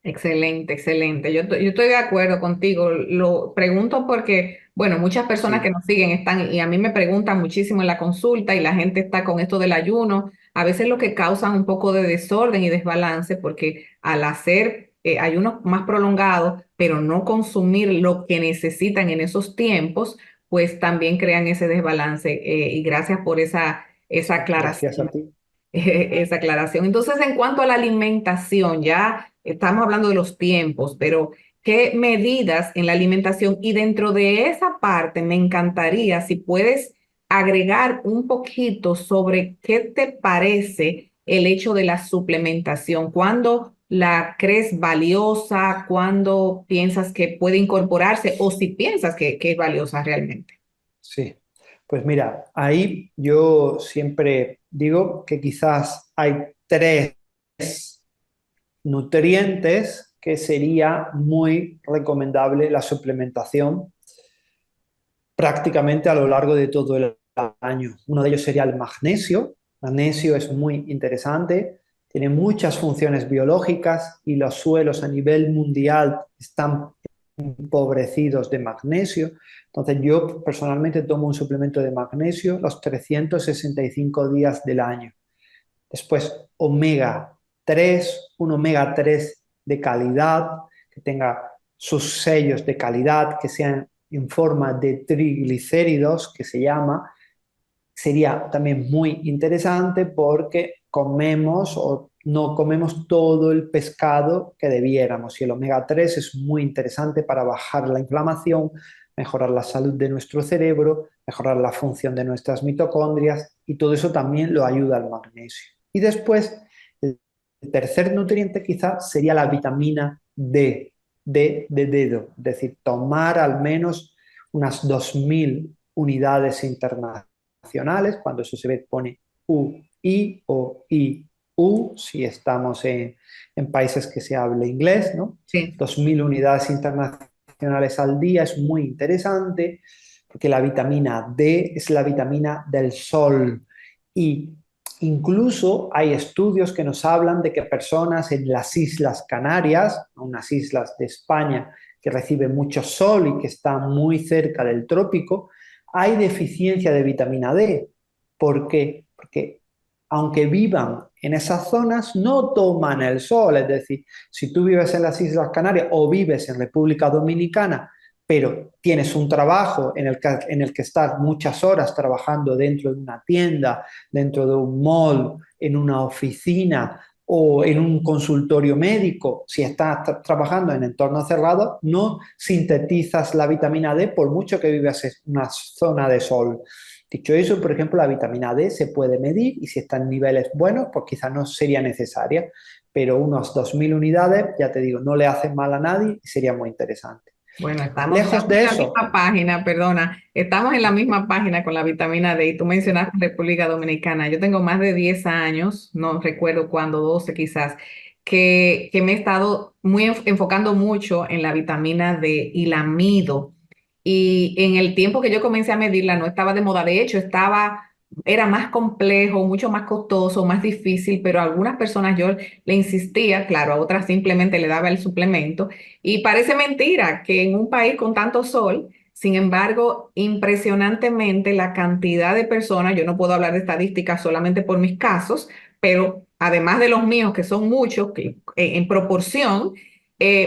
A: Excelente, excelente. Yo estoy de acuerdo contigo. Lo pregunto porque, bueno, muchas personas que
B: Sí,
A: nos siguen están, y a mí me preguntan muchísimo en la consulta y la gente está con esto del ayuno. A veces lo que causa un poco de desorden y desbalance porque al hacer ayunos más prolongados, pero no consumir lo que necesitan en esos tiempos, pues también crean ese desbalance. Y gracias por esa
B: gracias a
A: aclaración.
B: ti.
A: Esa aclaración. Entonces, en cuanto a la alimentación, ya estamos hablando de los tiempos, pero ¿qué medidas en la alimentación? Y dentro de esa parte, me encantaría si puedes agregar un poquito sobre qué te parece el hecho de la suplementación. ¿Cuándo la crees valiosa? ¿Cuándo piensas que puede incorporarse? O si piensas que es valiosa realmente.
B: Sí, pues mira, ahí yo siempre digo que quizás hay 3 nutrientes que sería muy recomendable la suplementación prácticamente a lo largo de todo el año. Uno de ellos sería el magnesio. Magnesio es muy interesante, tiene muchas funciones biológicas y los suelos a nivel mundial están empobrecidos de magnesio. Entonces yo personalmente tomo un suplemento de magnesio los 365 días del año. Después, omega 3, un omega 3 de calidad, que tenga sus sellos de calidad, que sean en forma de triglicéridos, que se llama, sería también muy interesante porque comemos o no comemos todo el pescado que debiéramos. Y el omega 3 es muy interesante para bajar la inflamación, mejorar la salud de nuestro cerebro, mejorar la función de nuestras mitocondrias y todo eso también lo ayuda al magnesio. Y después, el tercer nutriente quizás sería la vitamina D, D de dedo, es decir, tomar al menos unas 2000 unidades internacionales, cuando eso se ve pone UI o IU, si estamos en países que se hable inglés, ¿no?
A: Sí.
B: 2000 unidades internacionales al día es muy interesante porque la vitamina D es la vitamina del sol y incluso hay estudios que nos hablan de que personas en las Islas Canarias, unas islas de España que reciben mucho sol y que están muy cerca del trópico, hay deficiencia de vitamina D. ¿Por qué? Porque aunque vivan en esas zonas, no toman el sol. Es decir, si tú vives en las Islas Canarias o vives en República Dominicana, pero tienes un trabajo en el que estás muchas horas trabajando dentro de una tienda, dentro de un mall, en una oficina o en un consultorio médico, si estás trabajando en entorno cerrado, no sintetizas la vitamina D por mucho que vivas en una zona de sol. Dicho eso, por ejemplo, la vitamina D se puede medir y si está en niveles buenos, pues quizás no sería necesaria, pero unos 2000 unidades, ya te digo, no le hacen mal a nadie y sería muy interesante.
A: Bueno, estamos
B: Lejos
A: en
B: de
A: la
B: eso,
A: misma página, perdona, estamos en la misma página con la vitamina D y tú mencionaste República Dominicana. Yo tengo más de 10 años, no recuerdo cuándo, 12 quizás, que me he estado enfocando mucho en la vitamina D y la mido. Y en el tiempo que yo comencé a medirla no estaba de moda, de hecho era más complejo, mucho más costoso, más difícil, pero a algunas personas yo le insistía, claro, a otras simplemente le daba el suplemento. Y parece mentira que en un país con tanto sol, sin embargo, impresionantemente la cantidad de personas, yo no puedo hablar de estadísticas solamente por mis casos, pero además de los míos, que son muchos, que en proporción,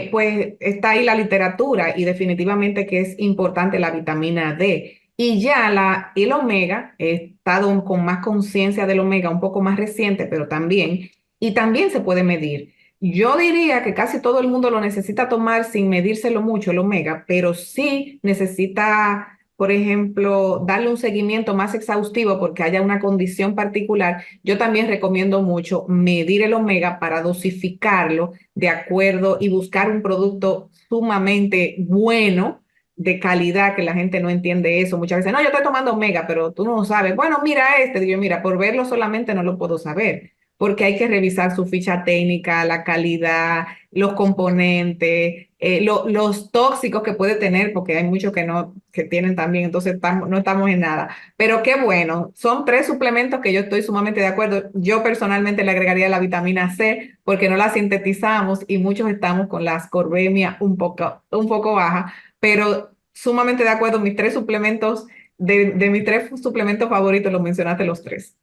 A: pues está ahí la literatura y definitivamente que es importante la vitamina D. Y ya el omega, he estado con más conciencia del omega, un poco más reciente, pero también, y también se puede medir. Yo diría que casi todo el mundo lo necesita tomar sin medírselo mucho, el omega, pero sí necesita, por ejemplo, darle un seguimiento más exhaustivo porque haya una condición particular. Yo también recomiendo mucho medir el omega para dosificarlo de acuerdo y buscar un producto sumamente bueno, de calidad, que la gente no entiende eso. Muchas veces, no, yo estoy tomando omega, pero tú no lo sabes. Bueno, mira este. Digo, mira, por verlo solamente no lo puedo saber porque hay que revisar su ficha técnica, la calidad, los componentes, los tóxicos que puede tener, porque hay muchos que no, que tienen también, entonces no estamos en nada. Pero qué bueno, son tres suplementos que yo estoy sumamente de acuerdo. Yo personalmente le agregaría la vitamina C, porque no la sintetizamos y muchos estamos con la ascorbemia un poco baja, pero sumamente de acuerdo, mis tres suplementos, de mis tres suplementos favoritos, los mencionaste los tres.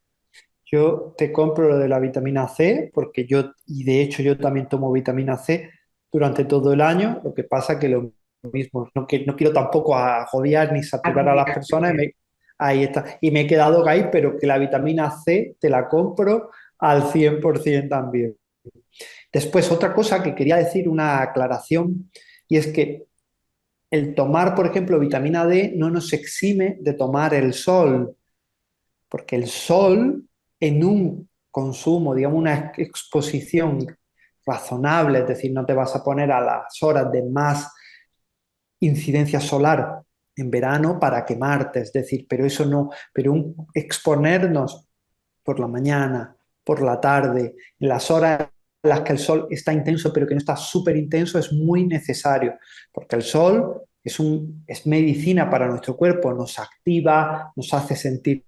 B: Yo te compro lo de la vitamina C, porque yo, y de hecho yo también tomo vitamina C durante todo el año. Lo que pasa que lo mismo, no quiero tampoco agobiar ni saturar a las personas. Ahí está. Y me he quedado ahí, pero que la vitamina C te la compro al 100% también. Después, otra cosa que quería decir, una aclaración, y es que el tomar, por ejemplo, vitamina D no nos exime de tomar el sol, porque el sol en un consumo, digamos, una exposición razonable, es decir, no te vas a poner a las horas de más incidencia solar en verano para quemarte, es decir, pero eso no, pero exponernos por la mañana, por la tarde, en las horas en las que el sol está intenso, pero que no está súper intenso, es muy necesario, porque el sol es medicina para nuestro cuerpo, nos activa, nos hace sentirnos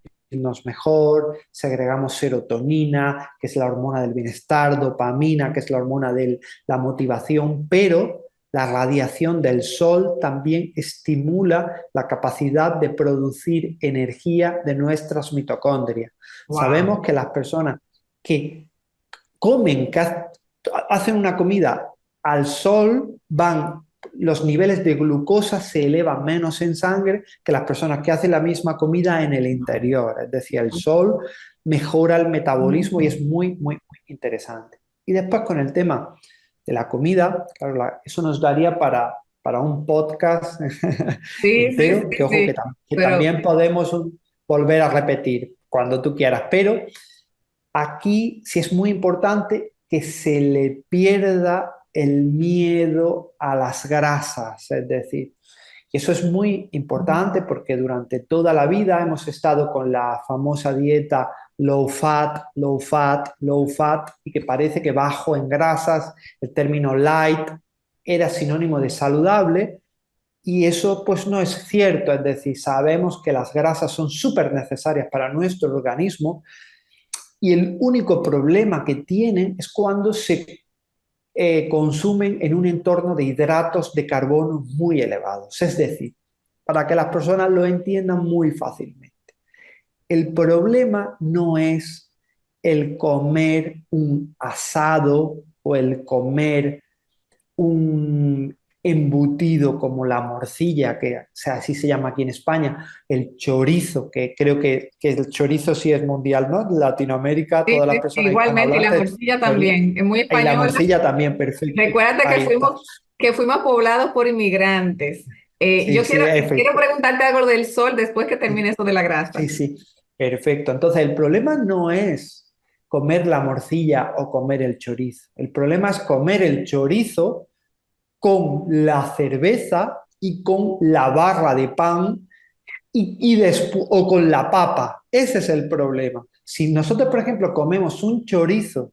B: mejor, segregamos serotonina, que es la hormona del bienestar, dopamina, que es la hormona de la motivación, pero la radiación del sol también estimula la capacidad de producir energía de nuestras mitocondrias.
A: Wow.
B: Sabemos que las personas que comen, que hacen una comida al sol, los niveles de glucosa se elevan menos en sangre que las personas que hacen la misma comida en el interior. Es decir, el sol mejora el metabolismo y es muy, muy, muy interesante. Y después con el tema de la comida, claro, eso nos daría para un podcast
A: Sí, sí,
B: entero, que
A: sí,
B: ojo,
A: sí,
B: que
A: pero
B: también podemos volver a repetir cuando tú quieras, pero aquí sí es muy importante que se le pierda el miedo a las grasas, es decir, y eso es muy importante porque durante toda la vida hemos estado con la famosa dieta low fat, low fat, low fat, y que parece que bajo en grasas, el término light era sinónimo de saludable, y eso pues no es cierto, es decir, sabemos que las grasas son súper necesarias para nuestro organismo, y el único problema que tienen es cuando se consumen en un entorno de hidratos de carbono muy elevados. Es decir, para que las personas lo entiendan muy fácilmente. El problema no es el comer un asado o el comer un embutido como la morcilla, que o sea, así se llama aquí en España, el chorizo, que creo que el chorizo sí es mundial, ¿no? En Latinoamérica,
A: sí,
B: todas las
A: sí, sí,
B: personas
A: igualmente, y la
B: hispanohablantes,
A: morcilla
B: chorizo,
A: también, es muy
B: y la
A: española.
B: morcilla también, perfecto.
A: Recuérdate
B: Ahí está.
A: que fuimos poblados por inmigrantes.
B: Sí, sí,
A: Quiero
B: efectivo.
A: preguntarte algo del sol después que termine eso de la grasa.
B: Sí, sí, perfecto. Entonces, el problema no es comer la morcilla o comer el chorizo. El problema es comer el chorizo con la cerveza y con la barra de pan o con la papa. Ese es el problema. Si nosotros, por ejemplo, comemos un chorizo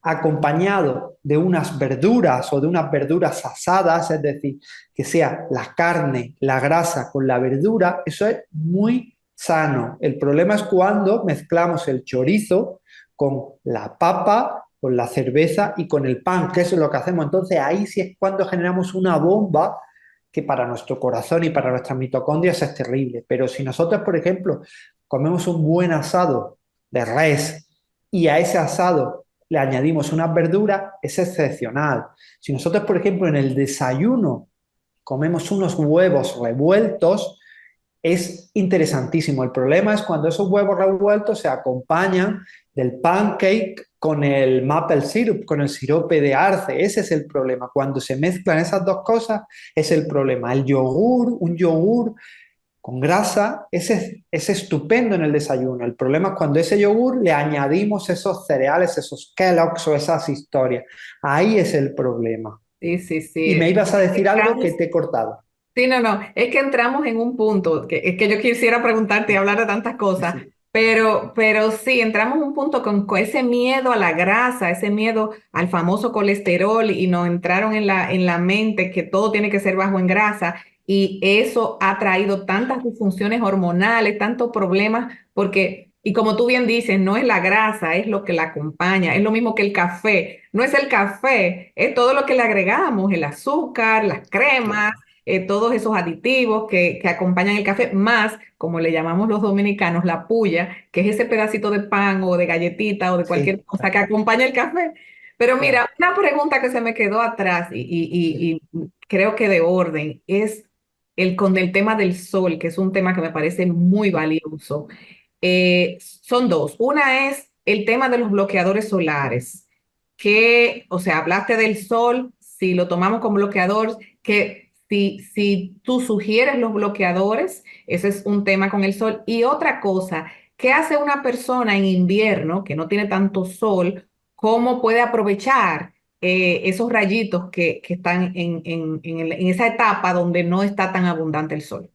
B: acompañado de unas verduras o de unas verduras asadas, es decir, que sea la carne, la grasa con la verdura, eso es muy sano. El problema es cuando mezclamos el chorizo con la papa, con la cerveza y con el pan, que eso es lo que hacemos. Entonces ahí sí es cuando generamos una bomba que para nuestro corazón y para nuestras mitocondrias es terrible. Pero si nosotros, por ejemplo, comemos un buen asado de res y a ese asado le añadimos unas verduras, es excepcional. Si nosotros, por ejemplo, en el desayuno comemos unos huevos revueltos, es interesantísimo. El problema es cuando esos huevos revueltos se acompañan del pancake con el maple syrup, con el sirope de arce. Ese es el problema. Cuando se mezclan esas dos cosas, es el problema. El yogur, un yogur con grasa, ese es estupendo en el desayuno. El problema es cuando ese yogur le añadimos esos cereales, esos Kellogg's o esas historias. Ahí es el problema.
A: Sí, sí,
B: Y
A: sí.
B: me ibas a decir algo que te he cortado.
A: Sí, no, no, es que entramos en un punto, que es que yo quisiera preguntarte y hablar de tantas cosas,
B: Sí,
A: pero sí, entramos en un punto con ese miedo a la grasa, ese miedo al famoso colesterol y nos entraron en la mente que todo tiene que ser bajo en grasa y eso ha traído tantas disfunciones hormonales, tantos problemas, porque, y como tú bien dices, no es la grasa, es lo que la acompaña, es lo mismo que el café, no es el café, es todo lo que le agregamos, el azúcar, las cremas,
B: claro.
A: todos esos aditivos que acompañan el café, más, como le llamamos los dominicanos, la puya, que es ese pedacito de pan o de galletita o de cualquier
B: Sí,
A: cosa que acompaña el café. Pero
B: claro.
A: mira, una pregunta que se me quedó atrás
B: Sí,
A: y creo que de orden es con el tema del sol, que es un tema que me parece muy valioso. Son dos. Una es el tema de los bloqueadores solares, que, o sea, hablaste del sol, si lo tomamos como bloqueador, que si tú sugieres los bloqueadores, ese es un tema con el sol. Y otra cosa, ¿qué hace una persona en invierno que no tiene tanto sol? ¿Cómo puede aprovechar esos rayitos que están en esa etapa donde no está tan abundante el sol?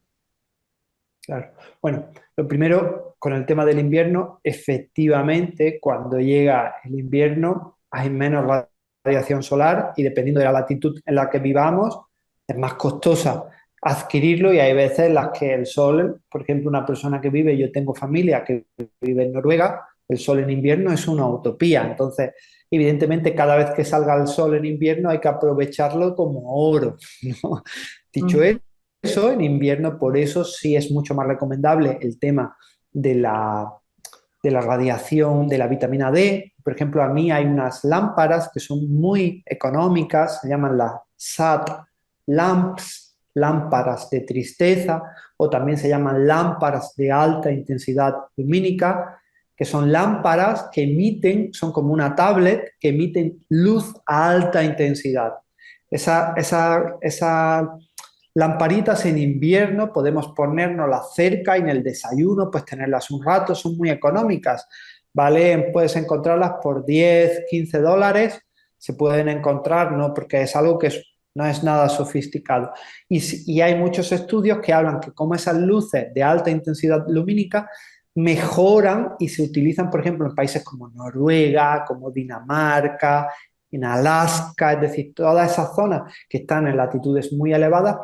B: claro. Bueno, lo primero, con el tema del invierno, efectivamente, cuando llega el invierno hay menos radiación solar y dependiendo de la latitud en la que vivamos, es más costosa adquirirlo y hay veces en las que el sol, por ejemplo, una persona que vive, yo tengo familia que vive en Noruega, el sol en invierno es una utopía. Entonces, evidentemente, cada vez que salga el sol en invierno hay que aprovecharlo como oro, ¿no? Dicho
A: Ujú.
B: eso, en invierno, por eso sí es mucho más recomendable el tema de de la radiación, de la vitamina D. Por ejemplo, a mí hay unas lámparas que son muy económicas, se llaman las SAT lamps, lámparas de tristeza, o también se llaman lámparas de alta intensidad lumínica, que son lámparas que emiten, son como una tablet, que emiten luz a alta intensidad. Esa lamparitas en invierno podemos ponernoslas cerca y en el desayuno, pues tenerlas un rato, son muy económicas, ¿vale? Puedes encontrarlas por 10 15 dólares, se pueden encontrar, ¿no? Porque es algo que no es nada sofisticado. Y hay muchos estudios que hablan que como esas luces de alta intensidad lumínica mejoran y se utilizan, por ejemplo, en países como Noruega, como Dinamarca, en Alaska, es decir, todas esas zonas que están en latitudes muy elevadas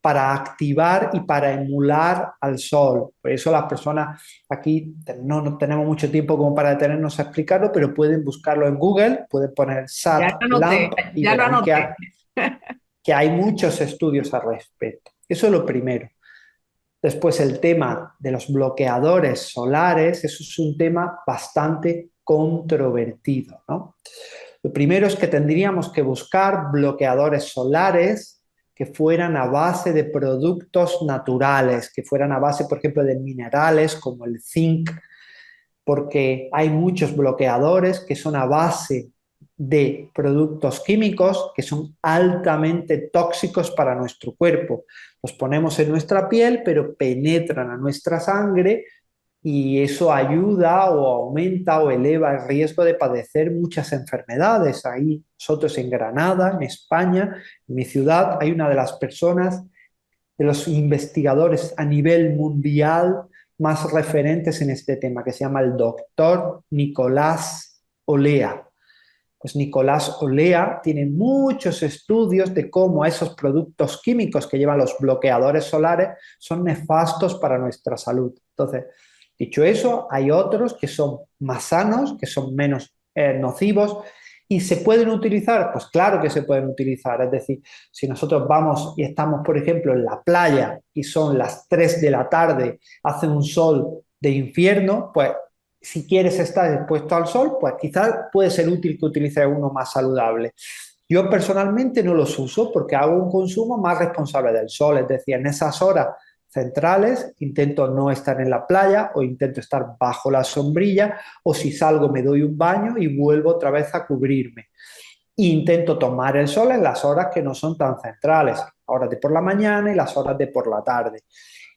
B: para activar y para emular al Sol. Por eso las personas aquí no tenemos mucho tiempo como para detenernos a explicarlo, pero pueden buscarlo en Google, pueden poner
A: Ya
B: SAT
A: lo anoté,
B: LAMP y
A: ya lo
B: verán
A: anoté.
B: que hay muchos estudios al respecto. Eso es lo primero. Después el tema de los bloqueadores solares, eso es un tema bastante controvertido, ¿no? Lo primero es que tendríamos que buscar bloqueadores solares que fueran a base de productos naturales, que fueran a base, por ejemplo, de minerales como el zinc, porque hay muchos bloqueadores que son a base de productos químicos que son altamente tóxicos para nuestro cuerpo. Los ponemos en nuestra piel, pero penetran a nuestra sangre y eso ayuda o aumenta o eleva el riesgo de padecer muchas enfermedades. Ahí nosotros en Granada, en España, en mi ciudad, hay una de las personas, de los investigadores a nivel mundial más referentes en este tema, que se llama el doctor Nicolás Olea. Pues Nicolás Olea tiene muchos estudios de cómo esos productos químicos que llevan los bloqueadores solares son nefastos para nuestra salud. Entonces, dicho eso, hay otros que son más sanos, que son menos nocivos y se pueden utilizar. Pues claro que se pueden utilizar. Es decir, si nosotros vamos y estamos, por ejemplo, en la playa y son las 3 de la tarde, hace un sol de infierno, pues si quieres estar expuesto al sol, pues quizás puede ser útil que utilices uno más saludable. Yo personalmente no los uso porque hago un consumo más responsable del sol, es decir, en esas horas centrales, intento no estar en la playa o intento estar bajo la sombrilla, o si salgo me doy un baño y vuelvo otra vez a cubrirme. E intento tomar el sol en las horas que no son tan centrales, horas de por la mañana y las horas de por la tarde.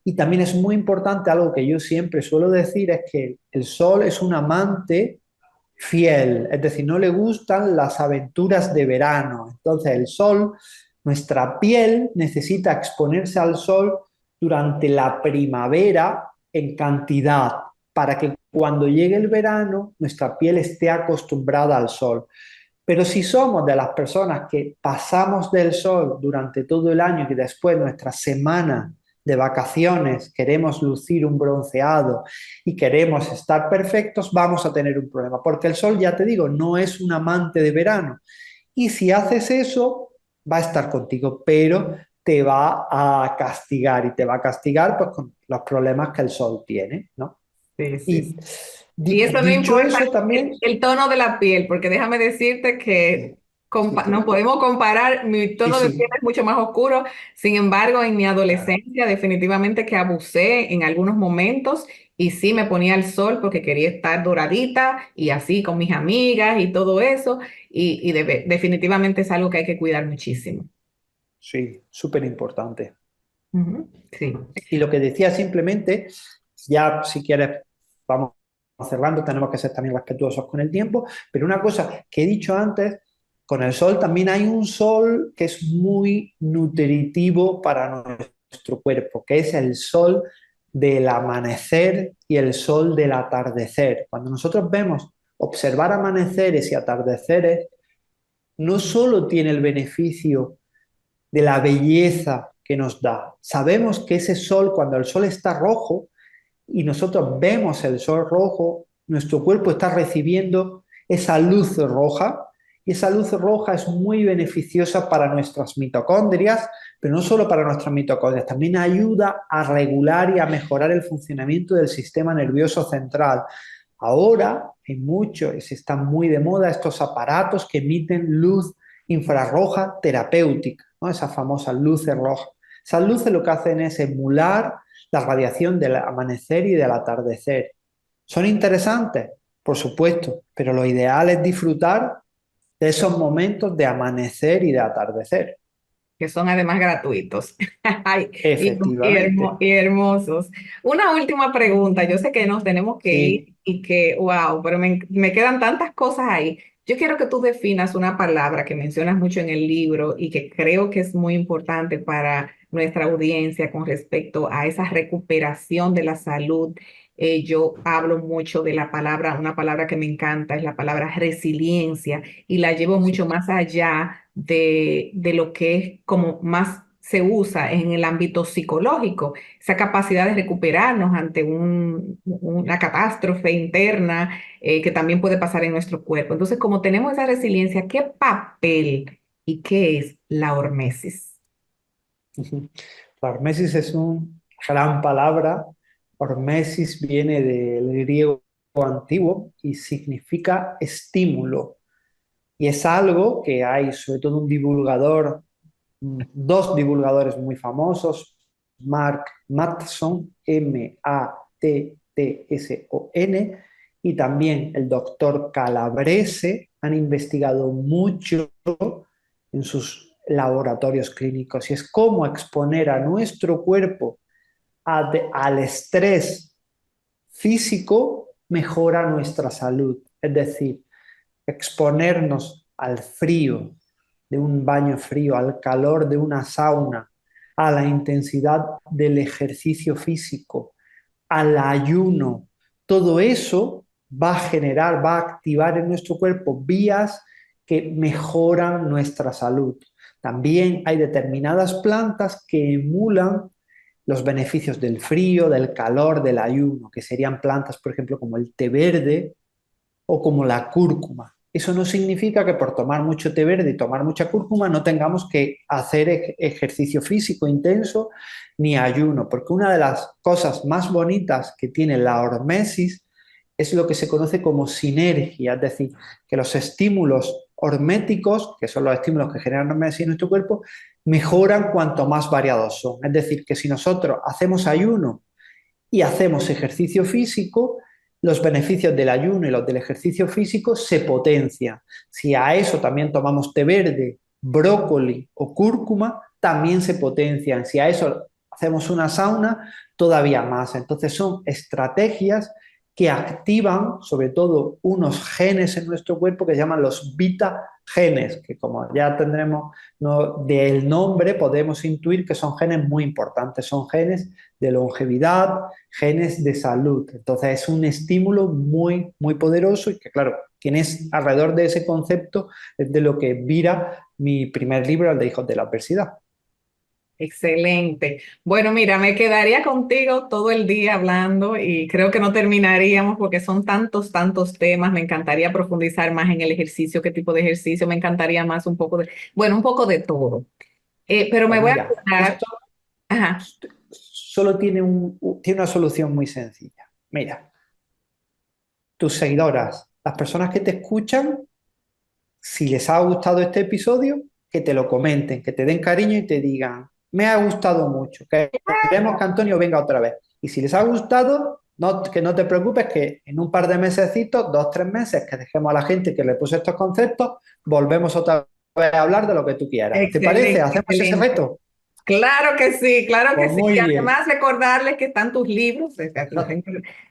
B: Y también es muy importante, algo que yo siempre suelo decir, es que el sol es un amante fiel, es decir, no le gustan las aventuras de verano. Entonces el sol, nuestra piel necesita exponerse al sol durante la primavera en cantidad, para que cuando llegue el verano nuestra piel esté acostumbrada al sol. Pero si somos de las personas que pasamos del sol durante todo el año y después nuestra semana de vacaciones queremos lucir un bronceado y queremos estar perfectos, vamos a tener un problema, porque el sol, ya te digo, no es un amante de verano. Y si haces eso, va a estar contigo, pero te va a castigar, y te va a castigar pues con los problemas que el sol tiene, ¿no?
A: Sí, sí,
B: Y
A: sí. Y eso no
B: dicho
A: importa
B: eso también,
A: el tono de la piel, porque déjame decirte que
B: sí,
A: no podemos comparar, mi
B: sí,
A: tono de piel
B: sí,
A: es mucho más oscuro. Sin embargo, en mi adolescencia definitivamente que abusé en algunos momentos y sí me ponía al sol porque quería estar doradita y así con mis amigas y todo eso. Definitivamente es algo que hay que cuidar muchísimo.
B: sí, súper importante.
A: Ujú, sí.
B: Y lo que decía simplemente, ya si quieres, vamos cerrando, tenemos que ser también respetuosos con el tiempo, pero una cosa que he dicho antes, con el sol también hay un sol que es muy nutritivo para nuestro cuerpo, que es el sol del amanecer y el sol del atardecer. Cuando nosotros vemos observar amaneceres y atardeceres, no solo tiene el beneficio de la belleza que nos da. Sabemos que ese sol, cuando el sol está rojo y nosotros vemos el sol rojo, nuestro cuerpo está recibiendo esa luz roja, y esa luz roja es muy beneficiosa para nuestras mitocondrias, pero no solo para nuestras mitocondrias, también ayuda a regular y a mejorar el funcionamiento del sistema nervioso central. Ahora, en muchos, están muy de moda estos aparatos que emiten luz infrarroja terapéutica, ¿no? Esas famosas luces rojas. Esas luces lo que hacen es emular la radiación del amanecer y del atardecer. ¿Son interesantes? Por supuesto, pero lo ideal es disfrutar de esos momentos de amanecer y de atardecer.
A: Que son además gratuitos. Ay,
B: Efectivamente.
A: y hermosos. Una última pregunta. Yo sé que nos tenemos que ir
B: Sí.
A: y que, wow, pero me quedan tantas cosas ahí. Yo quiero que tú definas una palabra que mencionas mucho en el libro y que creo que es muy importante para nuestra audiencia con respecto a esa recuperación de la salud. Yo hablo mucho de la palabra, una palabra que me encanta es la palabra resiliencia y la llevo mucho más allá de lo que es como más se usa en el ámbito psicológico, esa capacidad de recuperarnos ante una catástrofe interna que también puede pasar en nuestro cuerpo. Entonces, como tenemos esa resiliencia, ¿qué papel y qué es la hormesis?
B: La hormesis es una gran palabra. Hormesis viene del griego antiguo y significa estímulo. Y es algo que hay, sobre todo un divulgador, dos divulgadores muy famosos, Mark Mattson, Mattson, y también el doctor Calabrese, han investigado mucho en sus laboratorios clínicos, y es cómo exponer a nuestro cuerpo al estrés físico mejora nuestra salud. Es decir, exponernos al frío de un baño frío, al calor de una sauna, a la intensidad del ejercicio físico, al ayuno, todo eso va a generar, va a activar en nuestro cuerpo vías que mejoran nuestra salud. También hay determinadas plantas que emulan los beneficios del frío, del calor, del ayuno, que serían plantas, por ejemplo, como el té verde o como la cúrcuma. Eso no significa que por tomar mucho té verde y tomar mucha cúrcuma no tengamos que hacer ejercicio físico intenso ni ayuno, porque una de las cosas más bonitas que tiene la hormesis es lo que se conoce como sinergia, es decir, que los estímulos horméticos, que son los estímulos que generan hormonas en nuestro cuerpo, mejoran cuanto más variados son. Es decir, que si nosotros hacemos ayuno y hacemos ejercicio físico, los beneficios del ayuno y los del ejercicio físico se potencian. Si a eso también tomamos té verde, brócoli o cúrcuma, también se potencian. Si a eso hacemos una sauna, todavía más. Entonces son estrategias que activan sobre todo unos genes en nuestro cuerpo que se llaman los beta genes, que como ya tendremos, ¿no?, del nombre podemos intuir que son genes muy importantes, son genes de longevidad, genes de salud. Entonces es un estímulo muy, muy poderoso y que, claro, tienes alrededor de ese concepto es de lo que vira mi primer libro, el de Hijos de la Adversidad.
A: Excelente. Bueno, mira, me quedaría contigo todo el día hablando y creo que no terminaríamos porque son tantos, tantos temas. Me encantaría profundizar más en el ejercicio, qué tipo de ejercicio, me encantaría más un poco de, bueno, un poco de todo. Pero me
B: Pues
A: voy a
B: mira,
A: quedar,
B: esto
A: ajá,
B: solo tiene, tiene una solución muy sencilla. Mira, tus seguidoras, las personas que te escuchan, si les ha gustado este episodio, que te lo comenten, que te den cariño y te digan, me ha gustado mucho, que queremos que Antonio venga otra vez. Y si les ha gustado, no, que no te preocupes, que en un par de mesecitos, 2, 3 meses, que dejemos a la gente que le puse estos conceptos, volvemos otra vez a hablar de lo que tú quieras. ¿Te parece?
A: excelente,
B: ¿Hacemos ese
A: excelente.
B: reto?
A: Claro que sí, claro que
B: Pues
A: sí. Y
B: muy bien.
A: además recordarles que están tus libros,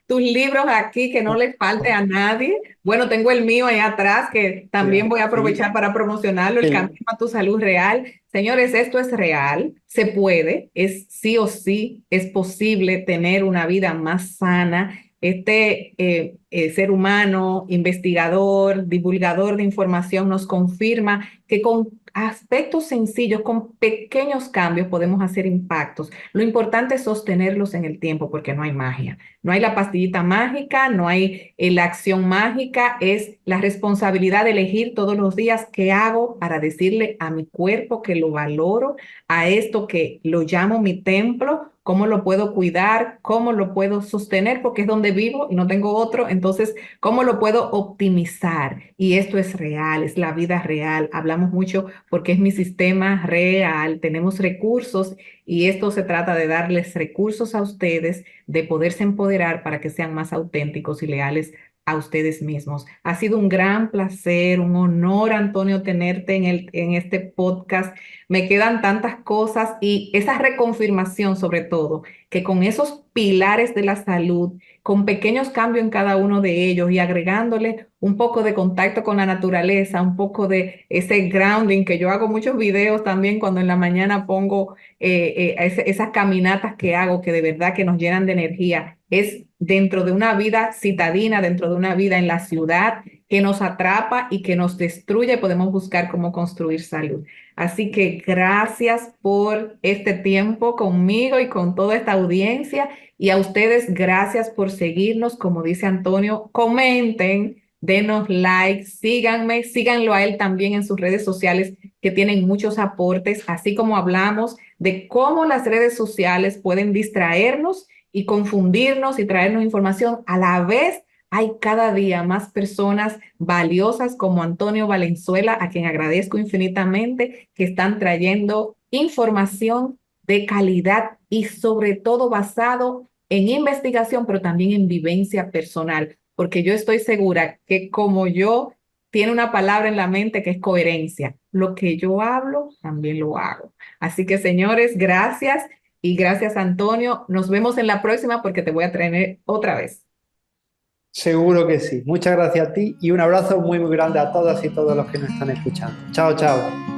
A: tus libros aquí, que no les falte a nadie. Bueno, tengo el mío allá atrás, que también voy a aprovechar
B: Sí,
A: para promocionarlo, El Camino a tu Salud Real. Señores, esto es real, se puede, es sí o sí, es posible tener una vida más sana. Este ser humano, investigador, divulgador de información, nos confirma que con aspectos sencillos, con pequeños cambios podemos hacer impactos. Lo importante es sostenerlos en el tiempo porque no hay magia. No hay la pastillita mágica, no hay la acción mágica, es la responsabilidad de elegir todos los días qué hago para decirle a mi cuerpo que lo valoro, a esto que lo llamo mi templo, cómo lo puedo cuidar, cómo lo puedo sostener, porque es donde vivo y no tengo otro. Entonces, ¿cómo lo puedo optimizar? Y esto es real, es la vida real. Hablamos mucho porque es mi sistema real. Tenemos recursos y esto se trata de darles recursos a ustedes, de poderse empoderar para que sean más auténticos y leales a ustedes mismos. Ha sido un gran placer, un honor, Antonio, tenerte en este podcast. Me quedan tantas cosas y esa reconfirmación sobre todo, que con esos pilares de la salud, con pequeños cambios en cada uno de ellos y agregándole un poco de contacto con la naturaleza, un poco de ese grounding, que yo hago muchos videos también cuando en la mañana pongo esas caminatas que hago, que de verdad que nos llenan de energía. Es dentro de una vida citadina, dentro de una vida en la ciudad que nos atrapa y que nos destruye, podemos buscar cómo construir salud. Así que gracias por este tiempo conmigo y con toda esta audiencia. Y a ustedes, gracias por seguirnos. Como dice Antonio, comenten, denos like, síganme, síganlo a él también en sus redes sociales que tienen muchos aportes, así como hablamos de cómo las redes sociales pueden distraernos y confundirnos y traernos información a la vez. Hay cada día más personas valiosas como Antonio Valenzuela, a quien agradezco infinitamente, que están trayendo información de calidad y sobre todo basado en investigación, pero también en vivencia personal, porque yo estoy segura que como yo, tiene una palabra en la mente que es coherencia. Lo que yo hablo, también lo hago. Así que, señores, gracias y gracias, Antonio. Nos vemos en la próxima porque te voy a traer otra vez.
B: seguro que sí. Muchas gracias a ti y un abrazo muy, muy grande a todas y todos los que nos están escuchando. Chao, chao.